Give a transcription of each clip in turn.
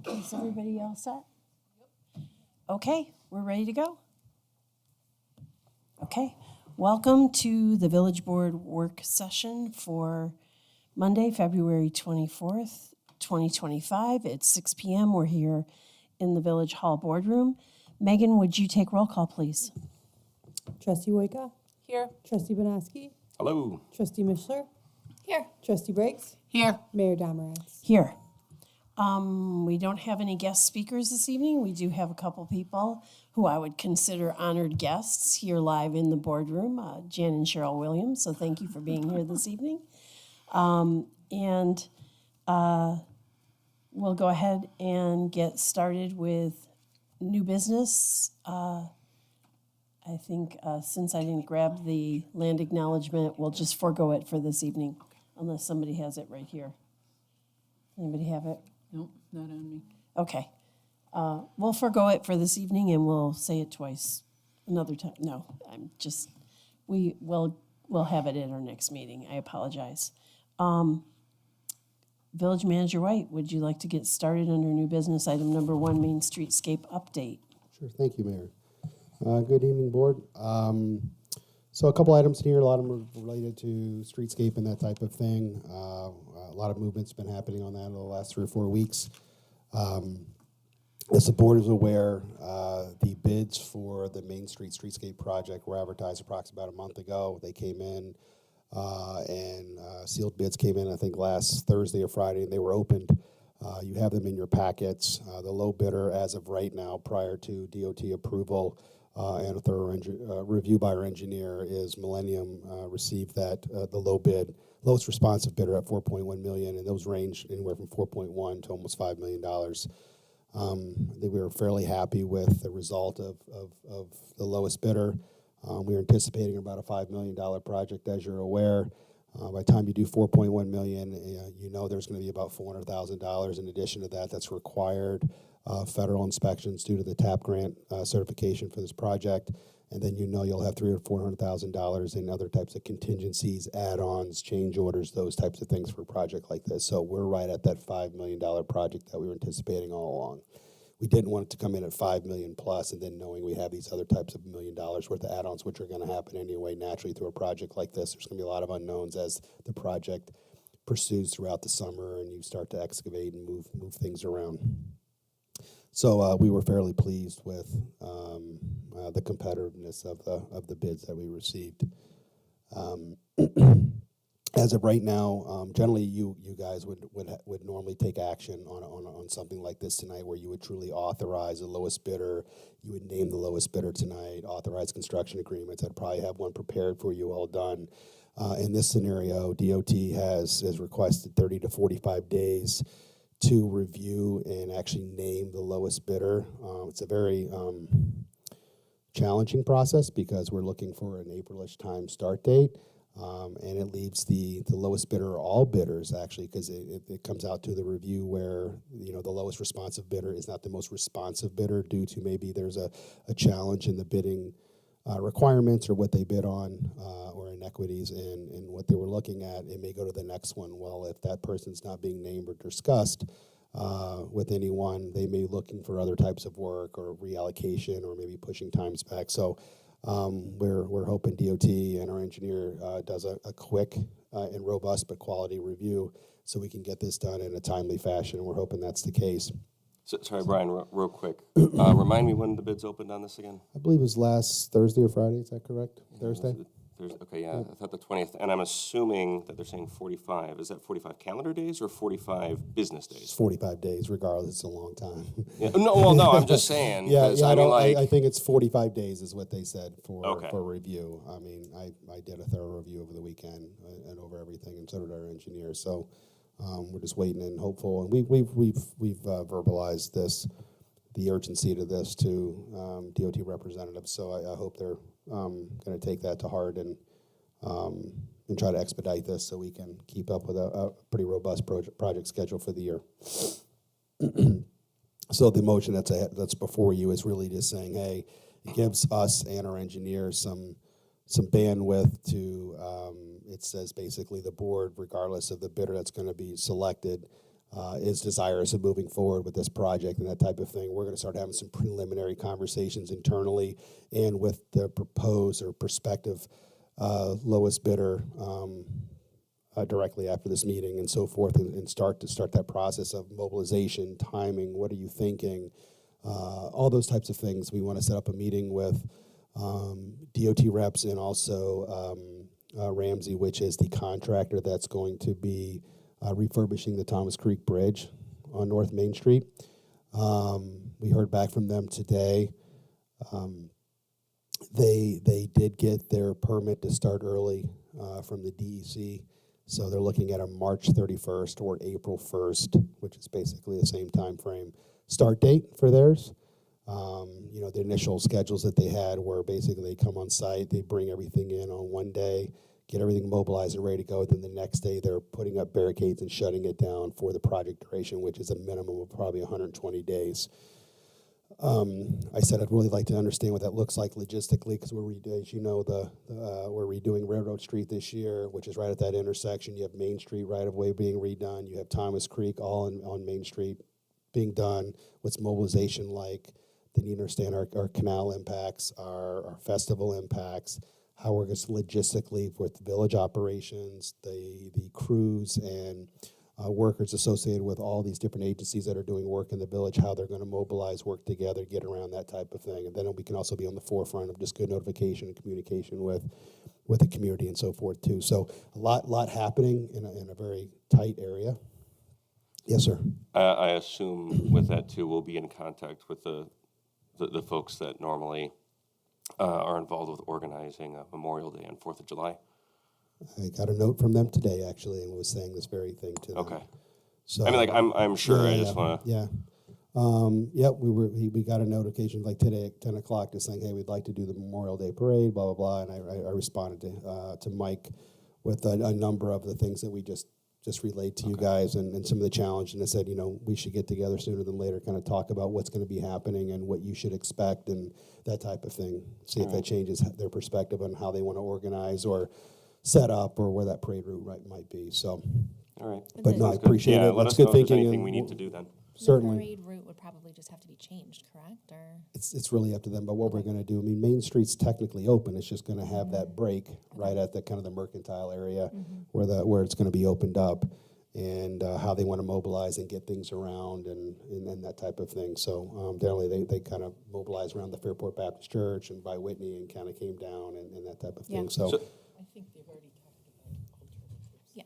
Is everybody all set? Okay, we're ready to go. Okay, welcome to the Village Board work session for Monday, February 24th, 2025 at 6 p.m. We're here in the Village Hall boardroom. Megan, would you take roll call, please? Trustee Wojka? Here. Trustee Banaski? Hello. Trustee Mishler? Here. Trustee Briggs? Here. Mayor Domeratz? Here. We don't have any guest speakers this evening. We do have a couple people who I would consider honored guests here live in the boardroom, Jan and Cheryl Williams, so thank you for being here this evening. We'll go ahead and get started with new business. I think since I didn't grab the land acknowledgement, we'll just forego it for this evening, unless somebody has it right here. Anybody have it? Nope, not on me. Okay. We'll forego it for this evening and we'll say it twice another time. No, we'll have it at our next meeting. I apologize. Village Manager White, would you like to get started under new business item number 1, Main Streetscape update? Sure, thank you, Mayor. Good evening, Board. So a couple items here, a lot of them are related to streetscape and that type of thing. A lot of movement's been happening on that over the last 3 or 4 weeks. As the board is aware, the bids for the Main Street Streetscape project were advertised approximately about a month ago. They came in and sealed bids came in, I think, last Thursday or Friday, and they were opened. You have them in your packets. The low bidder, as of right now, prior to DOT approval and a thorough review by our engineer, is Millennium. Received that the lowest responsive bidder at $4.1 million, and those range anywhere from $4.1 to almost $5 million. I think we were fairly happy with the result of the lowest bidder. We were anticipating about a $5 million project, as you're aware. By the time you do $4.1 million, you know there's going to be about $400,000 in addition to that that's required federal inspections due to the TAP grant certification for this project. And then you know you'll have $300,000 or $400,000 in other types of contingencies, add-ons, change orders, those types of things for a project like this. So we're right at that $5 million project that we were anticipating all along. We didn't want it to come in at $5 million plus, and then knowing we have these other types of $1 million worth of add-ons, which are going to happen anyway naturally through a project like this. There's going to be a lot of unknowns as the project pursues throughout the summer and you start to excavate and move things around. So we were fairly pleased with the competitiveness of the bids that we received. As of right now, generally you guys would normally take action on something like this tonight, where you would truly authorize the lowest bidder. You would name the lowest bidder tonight, authorize construction agreements. I'd probably have one prepared for you all done. In this scenario, DOT has requested 30 to 45 days to review and actually name the lowest bidder. It's a very challenging process because we're looking for an April-ish time start date. And it leaves the lowest bidder, or all bidders actually, because it comes out to the review where, you know, the lowest responsive bidder is not the most responsive bidder due to maybe there's a challenge in the bidding requirements or what they bid on or inequities in what they were looking at. It may go to the next one. Well, if that person's not being named or discussed with anyone, they may be looking for other types of work or reallocation or maybe pushing times back. So we're hoping DOT and our engineer does a quick and robust but quality review so we can get this done in a timely fashion, and we're hoping that's the case. So, sorry, Brian, real quick. Remind me when the bids opened on this again? I believe it was last Thursday or Friday, is that correct? Thursday? Okay, yeah, I thought the 20th, and I'm assuming that they're saying 45. Is that 45 calendar days or 45 business days? It's 45 days, regardless. It's a long time. Yeah, no, I'm just saying. I think it's 45 days is what they said for review. I mean, I did a thorough review over the weekend and over everything, and so did our engineer. So we're just waiting and hopeful, and we've verbalized this, the urgency to this to DOT representatives. So I hope they're going to take that to heart and try to expedite this so we can keep up with a pretty robust project schedule for the year. So the motion that's before you is really just saying, hey, it gives us and our engineers some bandwidth to. It says basically the board, regardless of the bidder that's going to be selected, is desirous of moving forward with this project and that type of thing. We're going to start having some preliminary conversations internally and with the proposed or prospective lowest bidder directly after this meeting and so forth, and start that process of mobilization, timing, what are you thinking, all those types of things. We want to set up a meeting with DOT reps and also Ramsey, which is the contractor that's going to be refurbishing the Thomas Creek Bridge on North Main Street. We heard back from them today. They did get their permit to start early from the DEC, so they're looking at a March 31st or April 1st, which is basically the same time frame start date for theirs. The initial schedules that they had were basically they come on site, they bring everything in on one day, get everything mobilized and ready to go. Then the next day they're putting up barricades and shutting it down for the project duration, which is a minimum of probably 120 days. I said I'd really like to understand what that looks like logistically, because as you know, we're redoing Railroad Street this year, which is right at that intersection. You have Main Street right of way being redone. You have Thomas Creek all on Main Street being done. What's mobilization like? They need to understand our canal impacts, our festival impacts, how we're going to logistically with village operations, the crews and workers associated with all these different agencies that are doing work in the village, how they're going to mobilize, work together, get around that type of thing. And then we can also be on the forefront of just good notification and communication with the community and so forth too. So a lot happening in a very tight area. Yes, sir. I assume with that too, we'll be in contact with the folks that normally are involved with organizing Memorial Day and 4th of July. I got a note from them today, actually, and was saying this very thing to them. Okay. So I mean, like, I'm sure. I just want to. Yeah. We got a notification like today at 10 o'clock just saying, hey, we'd like to do the Memorial Day parade, blah, blah, blah. And I responded to Mike with a number of the things that we just relayed to you guys and some of the challenge. And I said, we should get together sooner than later, kind of talk about what's going to be happening and what you should expect and that type of thing. See if that changes their perspective on how they want to organize or set up or where that parade route might be. So, All right. but no, I Good. appreciate Yeah, it. let That's us know good if there's thinking. anything we need to do then. Certainly. The parade route would probably just have to be changed, correct? Or It's really up to them, but what we're going to do, I mean, Main Street's technically open. It's just going to have that break right at the kind of the mercantile area where it's going to be opened up, and how they want to mobilize and get things around and that type of thing. So generally they kind of mobilize around the Fairport Baptist Church and by Whitney and kind of came down and that type of thing. Yeah. So I think they've already talked about alternatives. yeah,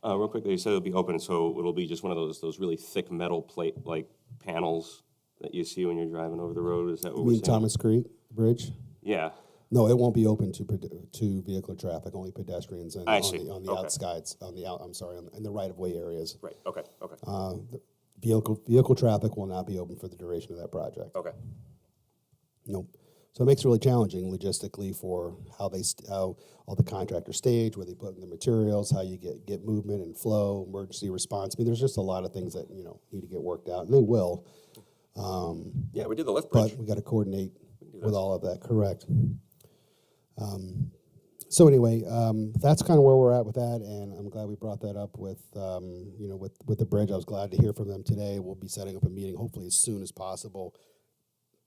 Real quick, you said it'll be open, so it'll be just one of those really thick metal plate like panels that you see when you're driving over the road. Is that what you we're mean saying? Thomas Creek Bridge? Yeah. No, it won't be open to vehicular traffic, only pedestrians and I on see. the Okay. outsides, in the right-of-way areas. Right. Okay. Okay. The vehicle traffic will not be open for the duration of that project. Okay. Nope. So it makes it really challenging logistically for how all the contractors stage, where they put in the materials, how you get movement and flow, emergency response. I mean, there's just a lot of things that need to get worked out, and they will. Yeah, we did the lift bridge. But we got to coordinate with all of that. Correct. So anyway, that's kind of where we're at with that, and I'm glad we brought that up with with the bridge. I was glad to hear from them today. We'll be setting up a meeting hopefully as soon as possible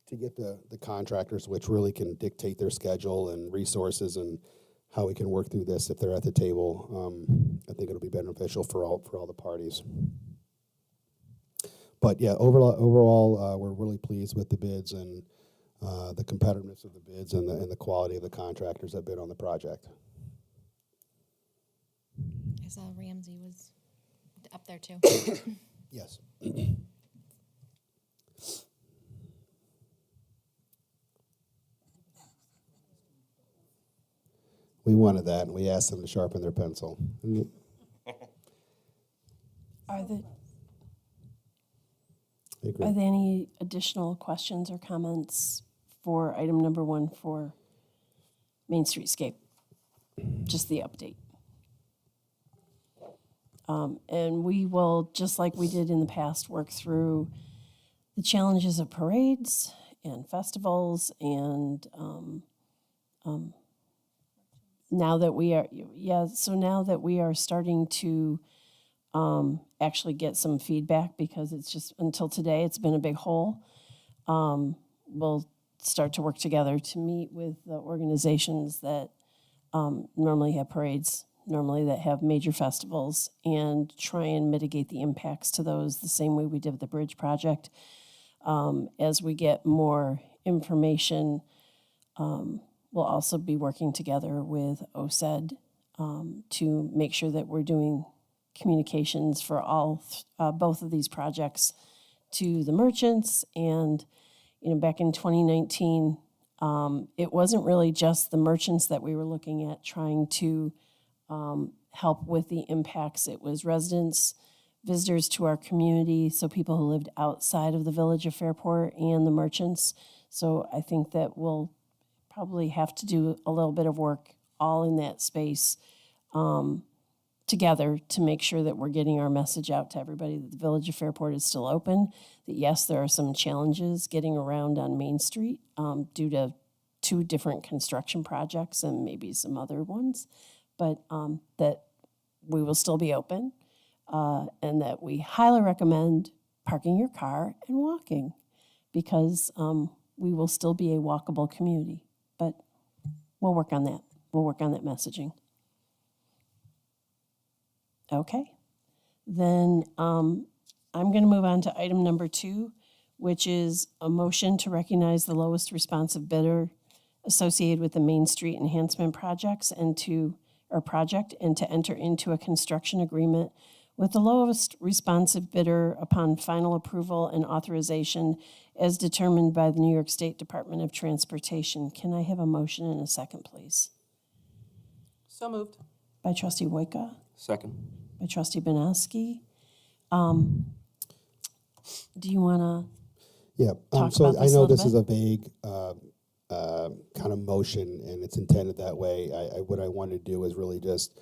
to get the contractors, which really can dictate their schedule and resources and how we can work through this if they're at the table. I think it'll be beneficial for all the parties. But yeah, overall, we're really pleased with the bids and the competitiveness of the bids and the quality of the contractors that bid on the project. I saw Ramsey was up there too. Yes. We wanted that, and we asked them to sharpen their pencil. Are there, I agree. are there any additional questions or comments for item number 1 for Main Streetscape? Just the update. And we will, just like we did in the past, work through the challenges of parades and festivals and now that we are starting to actually get some feedback, because it's just, until today, it's been a big hole. We'll start to work together to meet with the organizations that normally have parades, normally that have major festivals, and try and mitigate the impacts to those the same way we did with the bridge project. As we get more information, we'll also be working together with OSED to make sure that we're doing communications for both of these projects to the merchants. And back in 2019, it wasn't really just the merchants that we were looking at trying to help with the impacts. It was residents, visitors to our community, so people who lived outside of the village of Fairport, and the merchants. So I think that we'll probably have to do a little bit of work all in that space together to make sure that we're getting our message out to everybody that the village of Fairport is still open, that yes, there are some challenges getting around on Main Street due to 2 different construction projects and maybe some other ones, but that we will still be open, and that we highly recommend parking your car and walking, because we will still be a walkable community. But we'll work on that. We'll work on that messaging. Okay. Then I'm going to move on to item number 2, which is a motion to recognize the lowest responsive bidder associated with the Main Street enhancement projects and to enter into a construction agreement with the lowest responsive bidder upon final approval and authorization as determined by the New York State Department of Transportation. Can I have a motion and a second, please? So moved. By trustee Wojtka, Second. by trustee Banowski. Do you want to? Yeah, Talk so about I this a know little this is a vague kind of motion, and it's intended that way. What I wanted to do is really just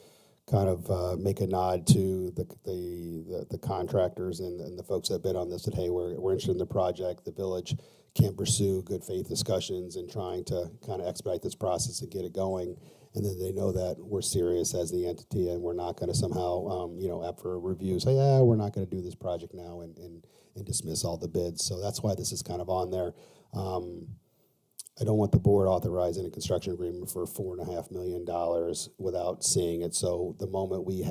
kind of make a nod to the contractors and the folks that bid on this, that, hey, we're interested in the project. The village can pursue good faith discussions and trying to kind of expedite this process and get it going. And then they know that we're serious as the entity, and we're not going to somehow, after a review, say, yeah, we're not going to do this project now and dismiss all the bids. So that's why this is kind of on there. I don't want the board authorizing a construction agreement for $4.5 million without seeing it. So the moment we've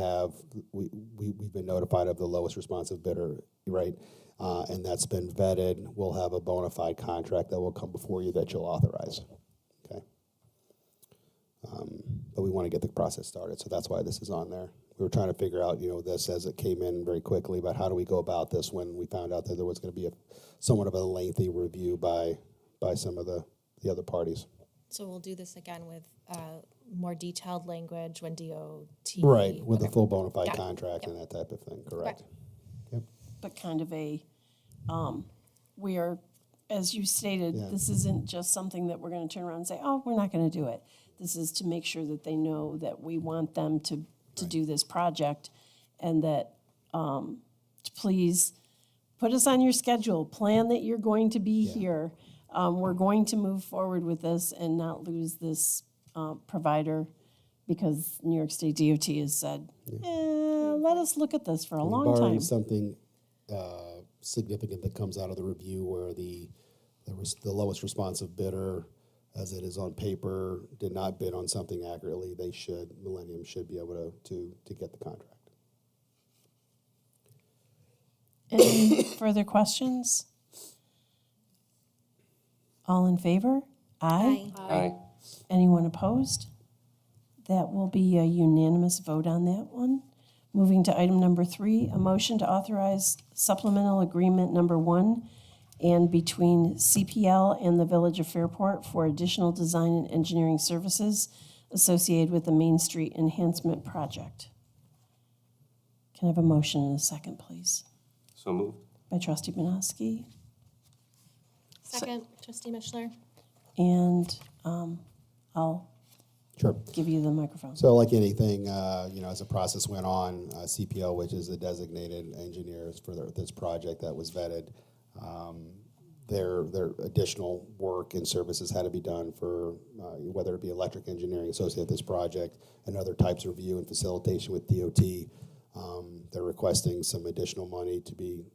been notified of the lowest responsive bidder, right? And that's been vetted, we'll have a bona fide contract that will come before you that you'll authorize. Okay. But we want to get the process started, so that's why this is on there. We were trying to figure out, this as it came in very quickly, but how do we go about this when we found out that there was going to be somewhat of a lengthy review by some of the other parties. So we'll do this again with more detailed language when DOT. Right, with a okay. full bona fide Got it. contract Yep. and that type of thing, correct. Okay. Yep. But kind of we are, as you stated, Yeah. this isn't just something that we're going to turn around and say, oh, we're not going to do it. This is to make sure that they know that we want them to do this project, and that to please put us on your schedule, plan that you're going to be here. We're going to move forward with this and not lose this provider, because New York State DOT has said, let us look at this for a long Barring time. something significant that comes out of the review where the lowest responsive bidder, as it is on paper, did not bid on something accurately, Millennium should be able to get the contract. Any further questions? All in favor? Aye. Aye. Anyone opposed? That will be a unanimous vote on that one. Moving to item number 3, a motion to authorize supplemental agreement number 1 and between CPL and the Village of Fairport for additional design and engineering services associated with the Main Street enhancement project. Can I have a motion and a second, please? So moved. By trustee Banowski. Second, trustee Mishler. And I'll Sure. give you the microphone. So like anything, as the process went on, CPL, which is the designated engineers for this project that was vetted, their additional work and services had to be done for whether it be electric engineering associated with this project and other types of review and facilitation with DOT. They're requesting some additional money to be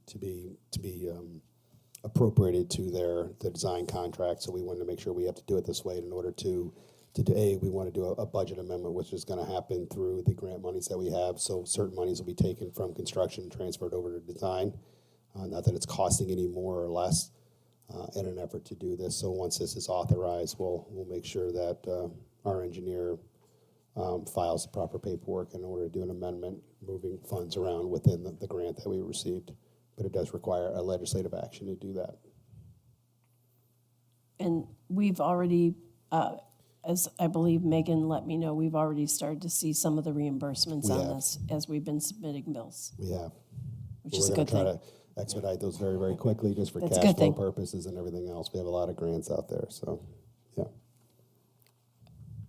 appropriated to the design contract. So we wanted to make sure we have to do it this way in order to we want to do a budget amendment, which is going to happen through the grant monies that we have. So certain monies will be taken from construction and transferred over to design. Not that it's costing any more or less in an effort to do this. So once this is authorized, we'll make sure that our engineer files the proper paperwork in order to do an amendment, moving funds around within the grant that we received. But it does require a legislative action to do that. And we've already, as I believe Megan let me know, we've already started to see some of the reimbursements We on have. this as we've been submitting bills, We have. which is a good We're thing. going to try to expedite those very, very quickly just for That's a cash good flow thing. purposes and everything else. We have a lot of grants out there, so, yeah.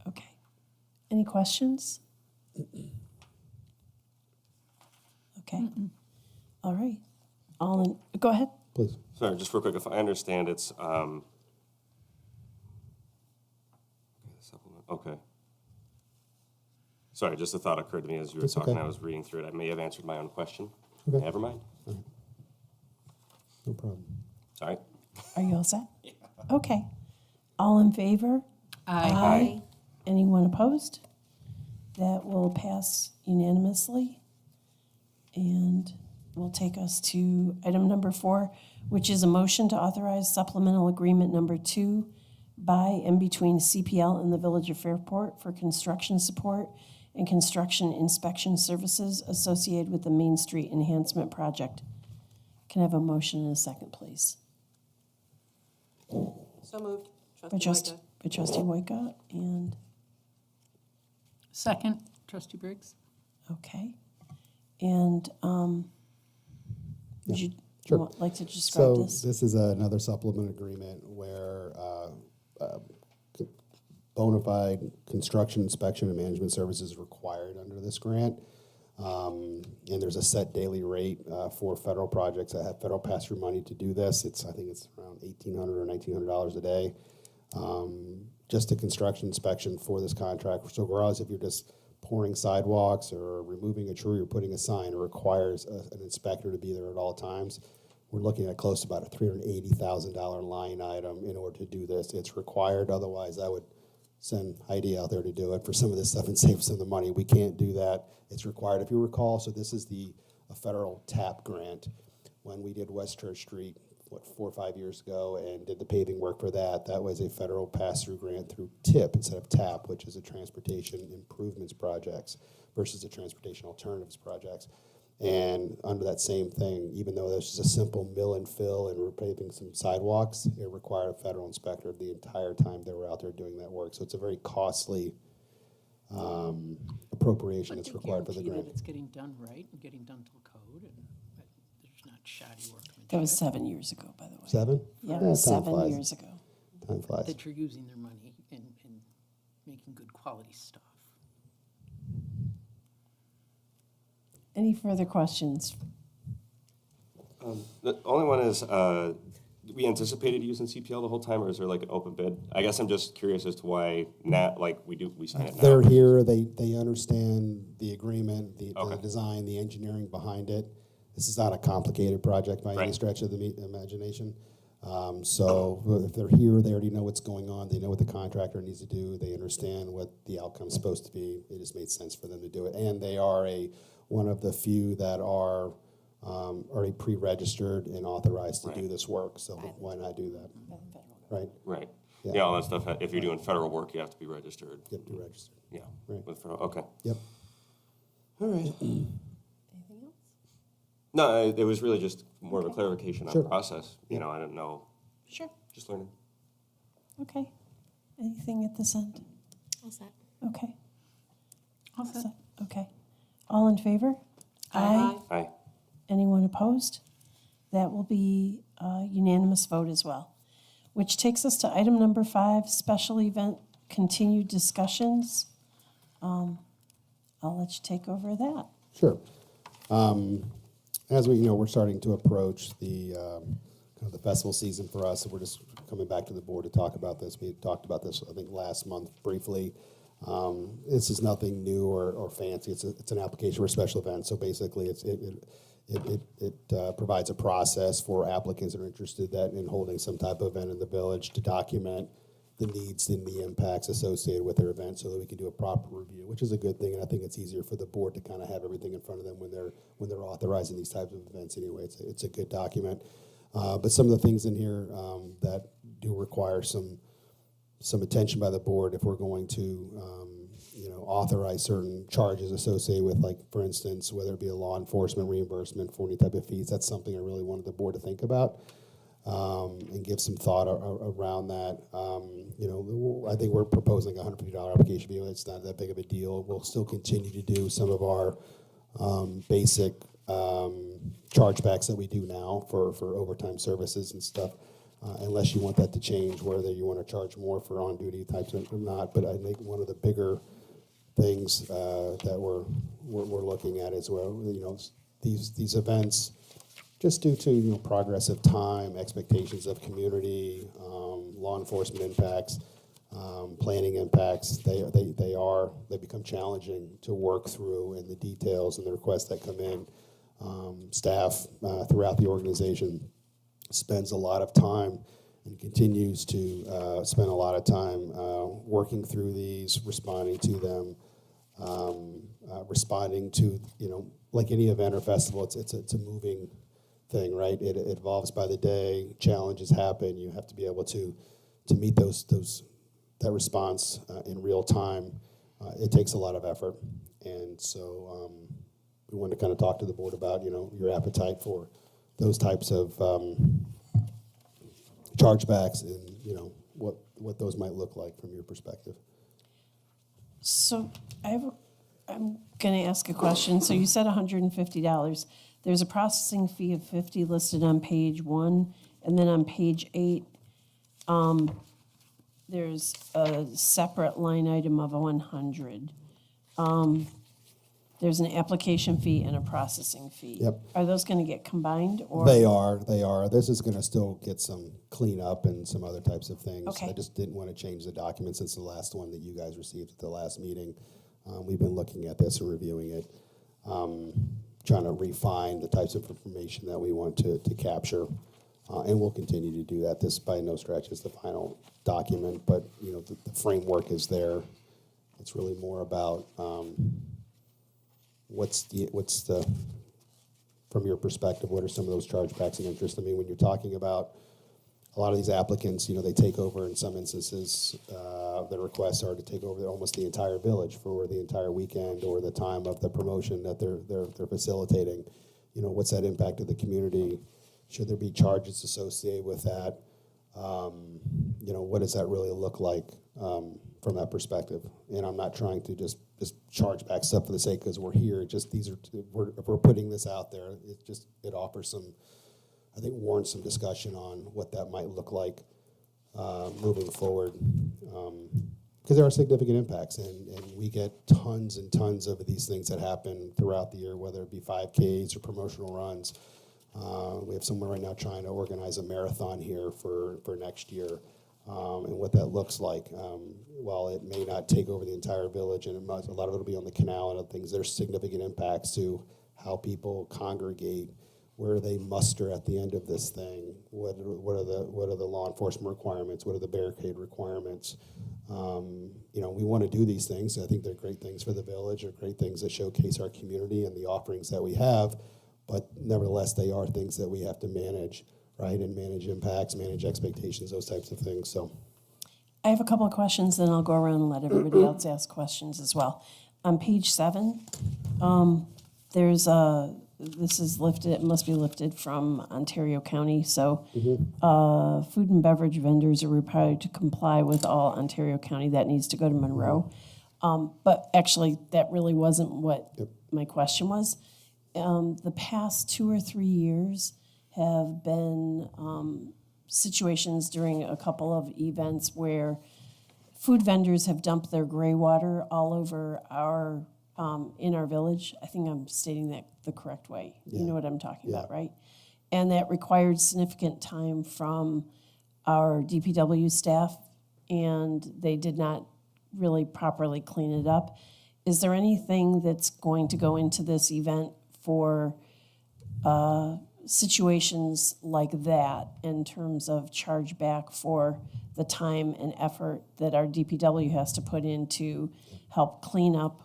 Okay. Any questions? Okay. All right. Go ahead. Please. Sorry, just real quick, if I understand, it's, supplement, okay. Sorry, just a thought occurred to me as you were That's talking, okay. I was reading through it, I may have answered my own question. Okay. Never mind, No problem. sorry. Are you all set? Okay. All in favor? Aye. Anyone opposed? That will pass unanimously. And will take us to item number 4, which is a motion to authorize supplemental agreement number 2 by and between CPL and the Village of Fairport for construction support and construction inspection services associated with the Main Street Enhancement Project. Can I have a motion and a second, please? So moved. By Trustee Whiteka. Trustee Woika, and, Second, Trustee Briggs. okay. And, would you Sure. like to describe So this? this is another supplement agreement where bona fide construction inspection and management services required under this grant. And there's a set daily rate for federal projects that have federal pass-through money to do this. I think it's around $1,800 or $1,900 a day. Just a construction inspection for this contract. So whereas if you're just pouring sidewalks or removing a tree or putting a sign, it requires an inspector to be there at all times. We're looking at close to about a $380,000 line item in order to do this. It's required, otherwise I would send Heidi out there to do it for some of this stuff and save some of the money. We can't do that. It's required, if you recall. So this is a federal TAP grant. When we did West Church Street, 4 or 5 years ago, and did the paving work for that, that was a federal pass-through grant through TIP instead of TAP, which is a Transportation Improvements Projects versus the Transportation Alternatives Projects. And under that same thing, even though there's just a simple mill and fill and repaving some sidewalks, it required a federal inspector the entire time they were out there doing that work. So it's a very costly appropriation that's required for the Guarantee grant. that it's getting done right and getting done to code and that there's not shoddy workmanship. That was 7 years ago, by the way. 7? Yeah, time 7 flies. years ago. Time flies. That you're using their money and making good quality stuff. Any further questions? The only one is, we anticipated using CPL the whole time, or is there like an open bid? I guess I'm just curious as to why now, like, we sign it now. They're here, they understand the agreement, the Okay. design, the engineering behind it. This is not a complicated project by any Right. stretch of the imagination. So if they're here, they already know what's going on, they know what the contractor needs to do, they understand what the outcome's supposed to be. It just made sense for them to do it. And they are one of the few that are already pre-registered and authorized to do Right. this work, so why not do that, right? Right. Yeah. Yeah, all that stuff, if you're doing federal work, you have to be registered. You have to register. Yeah. Right. With federal, okay. Yep. All right. Anything else? No, it was really just more of a clarification on Sure. process. You know, I didn't know, Sure. just learning. Okay. Anything at this end? All set. Okay. All set. Okay. All in favor? Aye. Aye. Anyone opposed? That will be a unanimous vote as well. Which takes us to item number 5, special event continued discussions. I'll let you take over that. Sure. As we're starting to approach the kind of the festival season for us, and we're just coming back to the board to talk about this. We had talked about this, I think, last month briefly. This is nothing new or fancy. It's an application for a special event. So basically, it provides a process for applicants that are interested in holding some type of event in the village to document the needs and the impacts associated with their event, so that we can do a proper review, which is a good thing. And I think it's easier for the board to kind of have everything in front of them when they're authorizing these types of events. Anyway, it's a good document. But some of the things in here that do require some attention by the board if we're going to authorize certain charges associated with, like, for instance, whether it be a law enforcement reimbursement for any type of fees. That's something I really wanted the board to think about and give some thought around that. I think we're proposing a $150 application fee. It's not that big of a deal. We'll still continue to do some of our basic chargebacks that we do now for overtime services and stuff. Unless you want that to change, whether you want to charge more for on-duty types or not. But I think one of the bigger things that we're looking at is, well, these events, just due to progress of time, expectations of community, law enforcement impacts, planning impacts, they become challenging to work through, and the details and the requests that come in. Staff throughout the organization spends a lot of time and continues to spend a lot of time working through these, responding to them, responding to, like any event or festival, it's a moving thing, right? It evolves by the day, challenges happen, you have to be able to meet that response in real time. It takes a lot of effort, and so we wanted to kind of talk to the board about, your appetite for those types of chargebacks and, what those might look like from your perspective. So I'm going to ask a question. So you said $150. There's a processing fee of $50 listed on page 1, and then on page 8, there's a separate line item of $100. There's an application fee and a processing fee. Yep. Are those going to get combined, or? They are. This is going to still get some cleanup and some other types of things. Okay. I just didn't want to change the document since the last one that you guys received at the last meeting. We've been looking at this and reviewing it, trying to refine the types of information that we want to capture, and we'll continue to do that. This, by no stretch, is the final document, but the framework is there. It's really more about what's the from your perspective, what are some of those chargebacks and interest? I mean, when you're talking about a lot of these applicants, they take over, in some instances, the requests are to take over almost the entire village for the entire weekend or the time of the promotion that they're facilitating. What's that impact to the community? Should there be charges associated with that? What does that really look like from that perspective? And I'm not trying to just charge back stuff for the sake, because we're here. Just if we're putting this out there, it offers some, I think, warrants some discussion on what that might look like moving forward. Because there are significant impacts, and we get tons and tons of these things that happen throughout the year, whether it be 5Ks or promotional runs. We have someone right now trying to organize a marathon here for next year, and what that looks like. While it may not take over the entire village, and a lot of it will be on the canal and other things, there's significant impacts to how people congregate, where they muster at the end of this thing. What are the law enforcement requirements? What are the barricade requirements? We want to do these things. I think they're great things for the village. They're great things that showcase our community and the offerings that we have. But nevertheless, they are things that we have to manage, right? And manage impacts, manage expectations, those types of things. So, I have a couple of questions, then I'll go around and let everybody else ask questions as well. On page 7, this is lifted, it must be lifted from Ontario County. So food and beverage vendors are required to comply with all Ontario County. That needs to go to Monroe. But actually, that really wasn't what my question was. The past 2 or 3 years have been situations during a couple of events where food vendors have dumped their gray water all over our in our village. I think I'm stating that the correct way. You know what I'm talking about, right? And that required significant time from our DPW staff, and they did not really properly clean it up. Is there anything that's going to go into this event for situations like that in terms of chargeback for the time and effort that our DPW has to put in to help clean up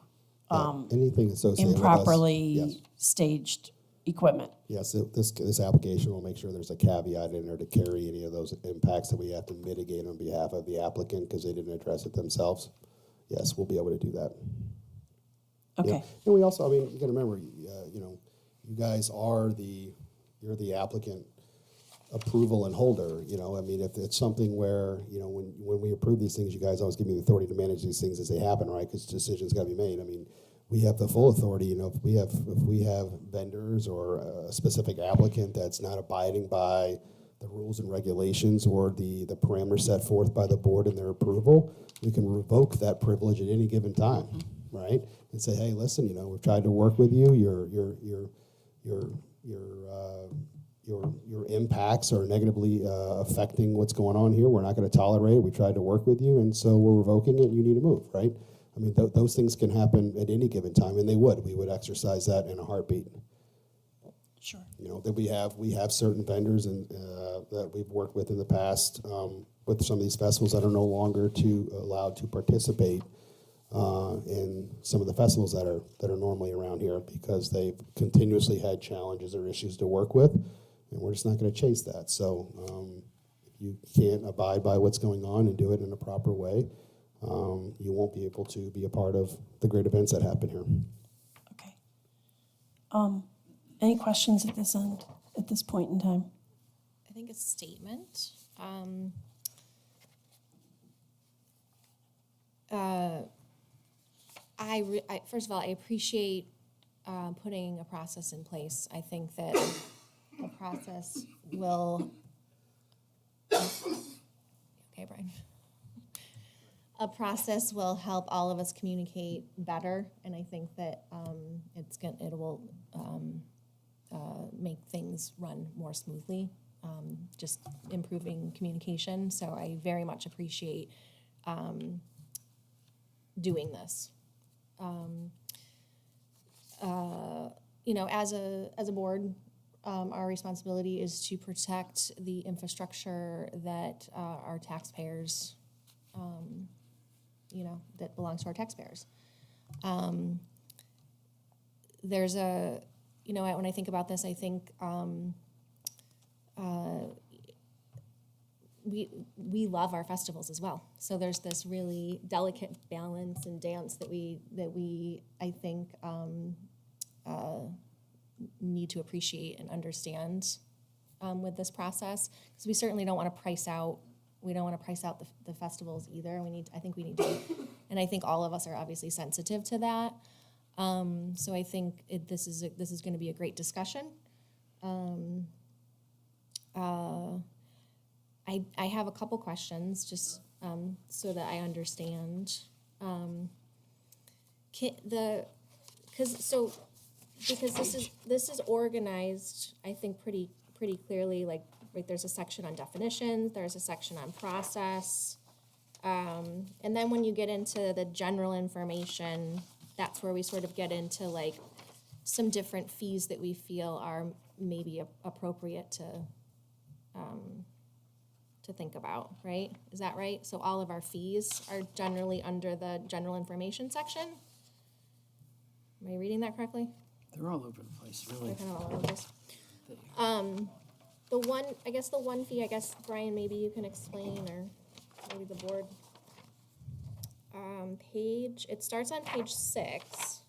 Anything associated with us. improperly Yes. staged equipment? Yes, this application will make sure there's a caveat in there to carry any of those impacts that we have to mitigate on behalf of the applicant because they didn't address it themselves. Yes, we'll be able to do that. Okay, Yeah. And we also, I mean, you got to remember, you know, you guys are you're the applicant approval and holder. You know, I mean, if it's something where, you know, when we approve these things, you guys always give me the authority to manage these things as they happen, right? Because decisions got to be made. I mean, we have the full authority. You know, if we have vendors or a specific applicant that's not abiding by the rules and regulations or the parameters set forth by the board in their approval, we can revoke that privilege at any given time, right? And say, hey, listen, you know, we've tried to work with you. Your impacts are negatively affecting what's going on here. We're not going to tolerate it. We tried to work with you, and so we're revoking it. You need to move, right? I mean, those things can happen at any given time, and they would. We would exercise that in a heartbeat. sure. You know, that we have certain vendors and that we've worked with in the past with some of these festivals that are no longer allowed to participate in some of the festivals that are normally around here because they've continuously had challenges or issues to work with, and we're just not going to chase that. So if you can't abide by what's going on and do it in a proper way, you won't be able to be a part of the great events that happen here. Okay. Any questions at this point in time? I think a statement. First of all, I appreciate putting a process in place. I think that the process will. Okay, Brian. A process will help all of us communicate better, and I think that it will make things run more smoothly, just improving communication. So I very much appreciate doing this. You know, as a board, our responsibility is to protect the infrastructure that our taxpayers, you know, that belongs to our taxpayers. There's a, you know, when I think about this, I think we love our festivals as well. So there's this really delicate balance and dance that we I think need to appreciate and understand with this process, because we certainly don't want to price out. We don't want to price out the festivals either. I think we need to, and I think all of us are obviously sensitive to that. So I think this is going to be a great discussion. I have a couple questions just so that I understand. Because this is organized, I think pretty clearly. Like, right, there's a section on definitions, there's a section on process, and then when you get into the general information, that's where we sort of get into like some different fees that we feel are maybe appropriate to think about, right? Is that right? So all of our fees are generally under the general information section? Am I reading that correctly? They're all over the place, really. They're kind of all over the place. The one fee, Brian, maybe you can explain, or maybe the board. It starts on page 6.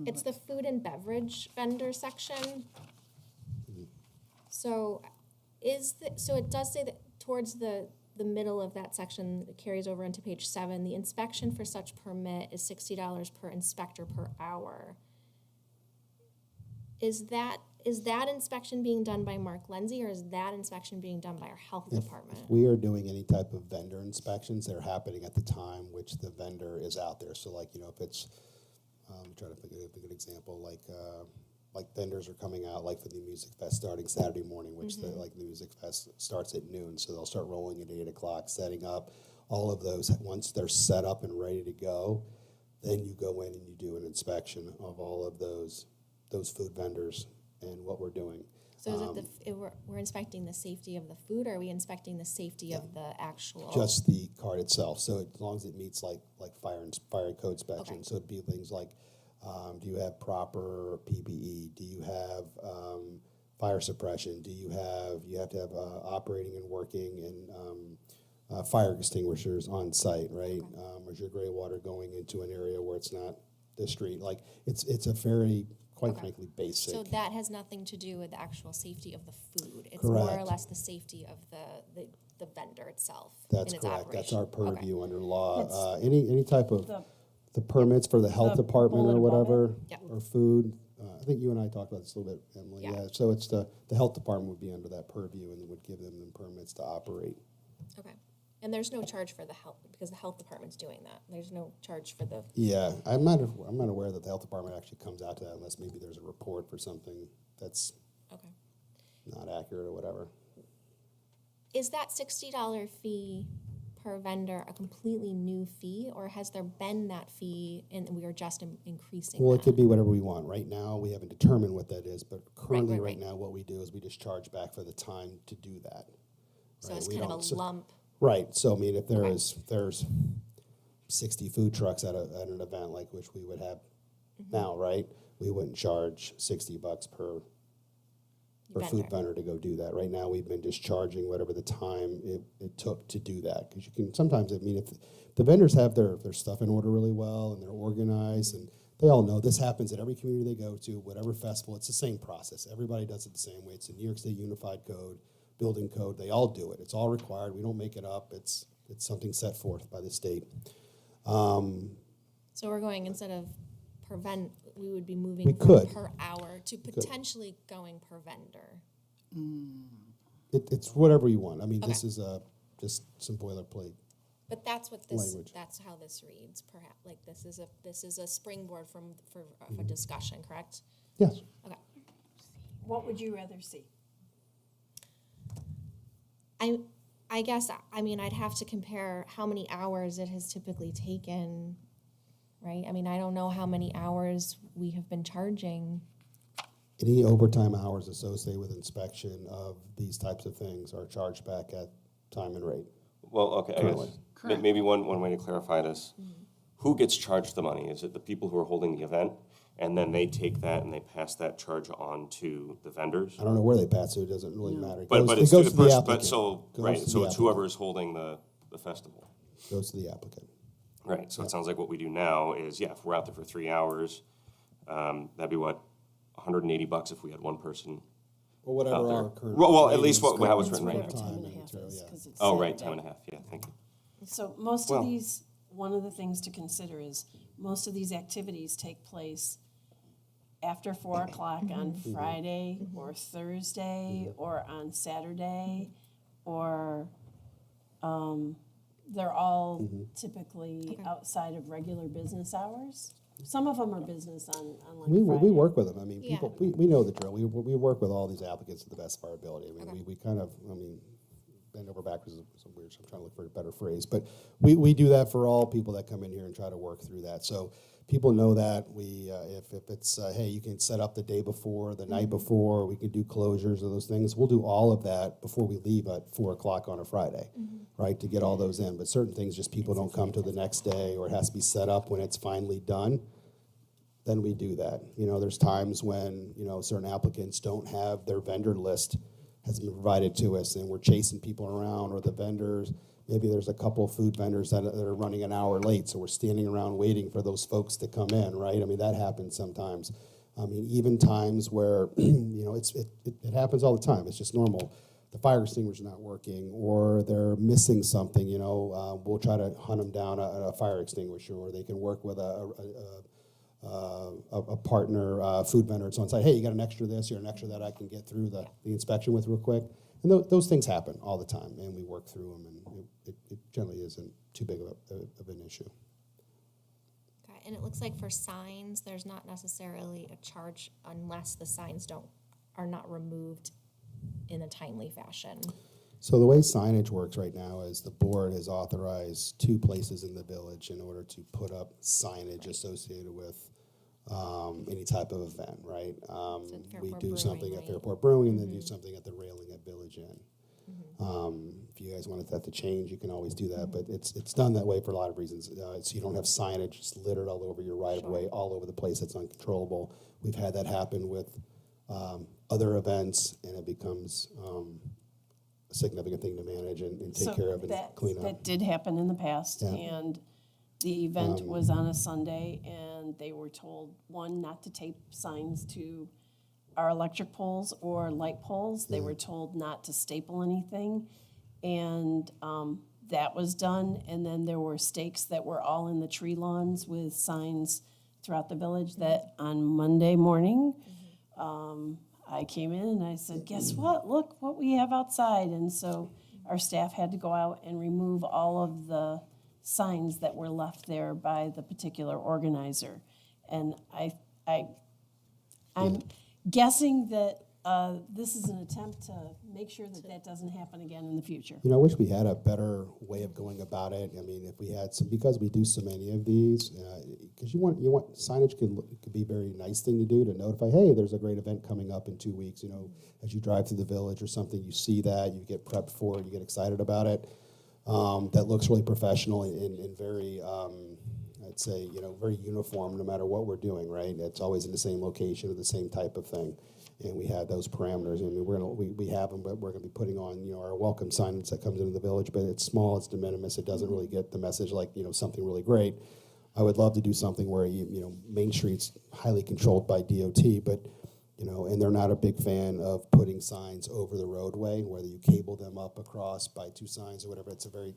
It's the food and beverage vendor section. So it does say that towards the middle of that section, it carries over into page 7. The inspection for such permit is $60 per inspector per hour. Is that inspection being done by Mark Lindsay, or is that inspection being done by our health department? If we are doing any type of vendor inspections, they're happening at the time which the vendor is out there. So, like, you know, if it's, I'm trying to think of a good example, like like vendors are coming out, like for the music fest starting Saturday morning, which the music fest starts at noon, so they'll start rolling at 8 o'clock, setting up all of those. Once they're set up and ready to go, then you go in and you do an inspection of all of those food vendors and what we're doing. So is it we're inspecting the safety of the food, or are we inspecting the safety of the actual? Just the cart itself. So as long as it meets like fire and code inspection. Okay. So it'd be things like, do you have proper PPE? Do you have fire suppression? Do you have to have operating and working and fire extinguishers on site, right? Okay. Is your gray water going into an area where it's not the street? Like it's a very, quite Okay. frankly, basic. So that has nothing to do with the actual safety of the food. It's more or Correct. less the safety of the vendor itself. That's in its correct. That's operation. our purview under law. It's Any type of the permits for the health The department bullet or above it? whatever, Yep. or food. I think you and I talked about this a little bit, Emily. Yeah. So it's the health department would be under that purview and would give them the permits to operate. Okay. And there's no charge for the health, because the health department's doing that. There's no charge for the, Yeah, I'm not aware that the health department actually comes out to that unless maybe there's a report for something that's okay. not accurate or whatever. Is that $60 fee per vendor a completely new fee, or has there been that fee and we are just increasing Well, that? it could be whatever we want. Right now, we haven't determined what that is, but currently, right. now, what we do is we just charge back for the time to do that. So right? it's We kind of don't- a so- lump. Right. So I mean, if Okay. there's 60 food trucks at an event like which we would have now, right? We wouldn't charge $60 per food vendor to go do that. Right now, we've been just charging whatever the time it took to do that. Because you can sometimes, I mean, if the vendors have their stuff in order really well and they're organized and they all know this happens at every community they go to, whatever festival, it's the same process. Everybody does it the same way. It's a New York State Unified Code, building code. They all do it. It's all required. We don't make it up. It's something set forth by the state. So we're going, instead of per we would be moving We from could. per hour to potentially going per vendor. It's whatever you want. I mean, Okay. this is just some boilerplate. But that's what this, Language. that's how this reads, perhaps, like this is a springboard for a discussion, correct? Yes. Okay. What would you rather see? I guess, I mean, I'd have to compare how many hours it has typically taken, right? I mean, I don't know how many hours we have been charging. Any overtime hours associated with inspection of these types of things are charged back at time and rate. Well, okay, I Currently. guess maybe one way to clarify this. Who gets charged the money? Is it the people who are holding the event? And then they take that and they pass that charge on to the vendors? I don't know where they pass, so it doesn't really matter. It But goes, it's it goes to to the the person, applicant. but so, Goes right, to so the it's applicant. whoever's holding the festival. Goes to the applicant. Right, so it sounds like what we do now is, yeah, if we're out there for 3 hours, that'd be what, $180 if we had one person. Or whatever Out there. our current. Well, at least ratings what- how go it's for written right Whatever now. time time and a half material, is, yeah. 'cause it's Oh, right, Saturday. time and a half, yeah, thank you. So most Well- of these, one of the things to consider is, most of these activities take place after 4 o'clock on Friday or Thursday or on Saturday, or they're all typically outside of regular business hours. Some of them are business on like We Friday. work with them. I mean, Yeah. people, we know the drill. We work with all these applicants to the best of our ability. I mean, Okay. we kind of, I mean, bend over backwards is some weird, so I'm trying to look for a better phrase. But we do that for all people that come in here and try to work through that. So people know that we, if it's, hey, you can set up the day before, the night before, we can do closures of those things. We'll do all of that before we leave at 4 o'clock on a Friday, right, to get all those in. But certain things, just people don't come to the next day, or it has to be set up when it's finally done. Then we do that. You know, there's times when, you know, certain applicants don't have their vendor list has been provided to us, and we're chasing people around, or the vendors, maybe there's a couple food vendors that are running an hour late, so we're standing around waiting for those folks to come in, right? I mean, that happens sometimes. I mean, even times where, you know, it happens all the time. It's just normal. The fire extinguisher's not working, or they're missing something, you know, we'll try to hunt them down a fire extinguisher, or they can work with a partner food vendor that's on site. Hey, you got an extra this or an extra that I can get through the inspection with real quick. And those things happen all the time, and we work through them, and it generally isn't too big of an issue. Okay. and it looks like for signs, there's not necessarily a charge unless the signs are not removed in a timely fashion. So the way signage works right now is the board has authorized 2 places in the village in order to put up signage associated with any type of event, right? We Fairport do Brewing, something at right? Fairport Brewing and then do something at the railing at Village Inn. If you guys wanted that to change, you can always do that, but it's done that way for a lot of reasons. So you don't have signage just littered all over your right of way, all over the place. It's uncontrollable. We've had that happen with other events, and it becomes a significant thing to manage and take So care of and that- clean up. That did happen in the past, Yeah. and the event was on a Sunday, and they were told, one, not to tape signs to our electric poles or light poles. They were told not to staple anything, and that was done. And then there were stakes that were all in the tree lawns with signs throughout the village that on Monday morning, I came in and I said, guess what? Look what we have outside. And so our staff had to go out and remove all of the signs that were left there by the particular organizer. And I'm guessing that this is an attempt to make sure that that doesn't happen again in the future. You know, I wish we had a better way of going about it. I mean, if we had some, because we do so many of these, because you want signage could be a very nice thing to do to notify, hey, there's a great event coming up in 2 weeks. You know, as you drive through the village or something, you see that, you get prepped for it, you get excited about it. That looks really professional and very, I'd say, you know, very uniform no matter what we're doing, right? It's always in the same location or the same type of thing. And we have those parameters. I mean, we have them, but we're gonna be putting on, you know, our welcome signage that comes into the village, but it's small, it's de minimis, it doesn't really get the message like, you know, something really great. I would love to do something where, you know, Main Street's highly controlled by DOT, but, you know, and they're not a big fan of putting signs over the roadway, whether you cable them up across by 2 signs or whatever.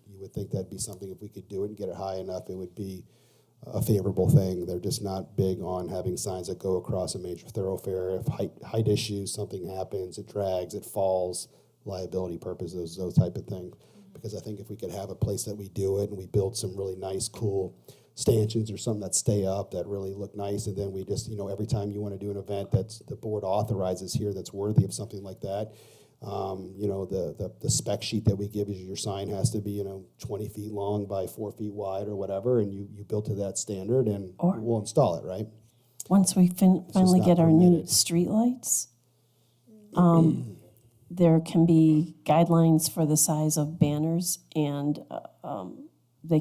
You would think that'd be something, if we could do it and get it high enough, it would be a favorable thing. They're just not big on having signs that go across a major thoroughfare. If height issues, something happens, it drags, it falls, liability purposes, those type of things. Because I think if we could have a place that we do it and we build some really nice, cool stanchions or something that stay up that really look nice, and then we just, you know, every time you want to do an event that's the board authorizes here that's worthy of something like that, you know, the spec sheet that we give you, your sign has to be, you know, 20 feet long by 4 feet wide or whatever, and you build to that standard, and we'll install it, right? Once we finally not get our new permitted. streetlights, there can be guidelines for the size of banners, and they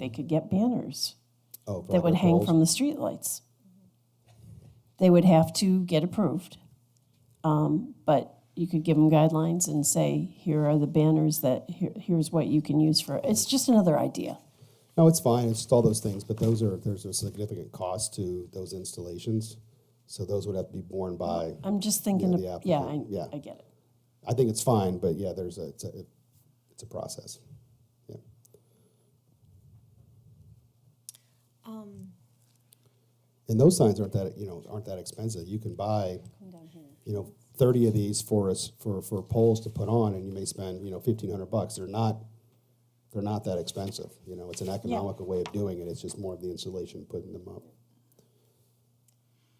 could get banners Oh, for that all would their hang poles. from the streetlights. They would have to get approved, but you could give them guidelines and say, here are the banners that, here's what you can use for, it's just another idea. No, it's fine, it's just all those things, but there's a significant cost to those installations, so those would have to be borne by, I'm just thinking, the of, yeah, applicant, yeah. I get it. I think it's fine, but yeah, it's a process, yeah. And those signs aren't that expensive. You can buy, you know, 30 of these for poles to put on, and you may spend, you know, $1,500. They're not that expensive. You know, it's an economical way of doing it. It's just more of the installation, putting them up.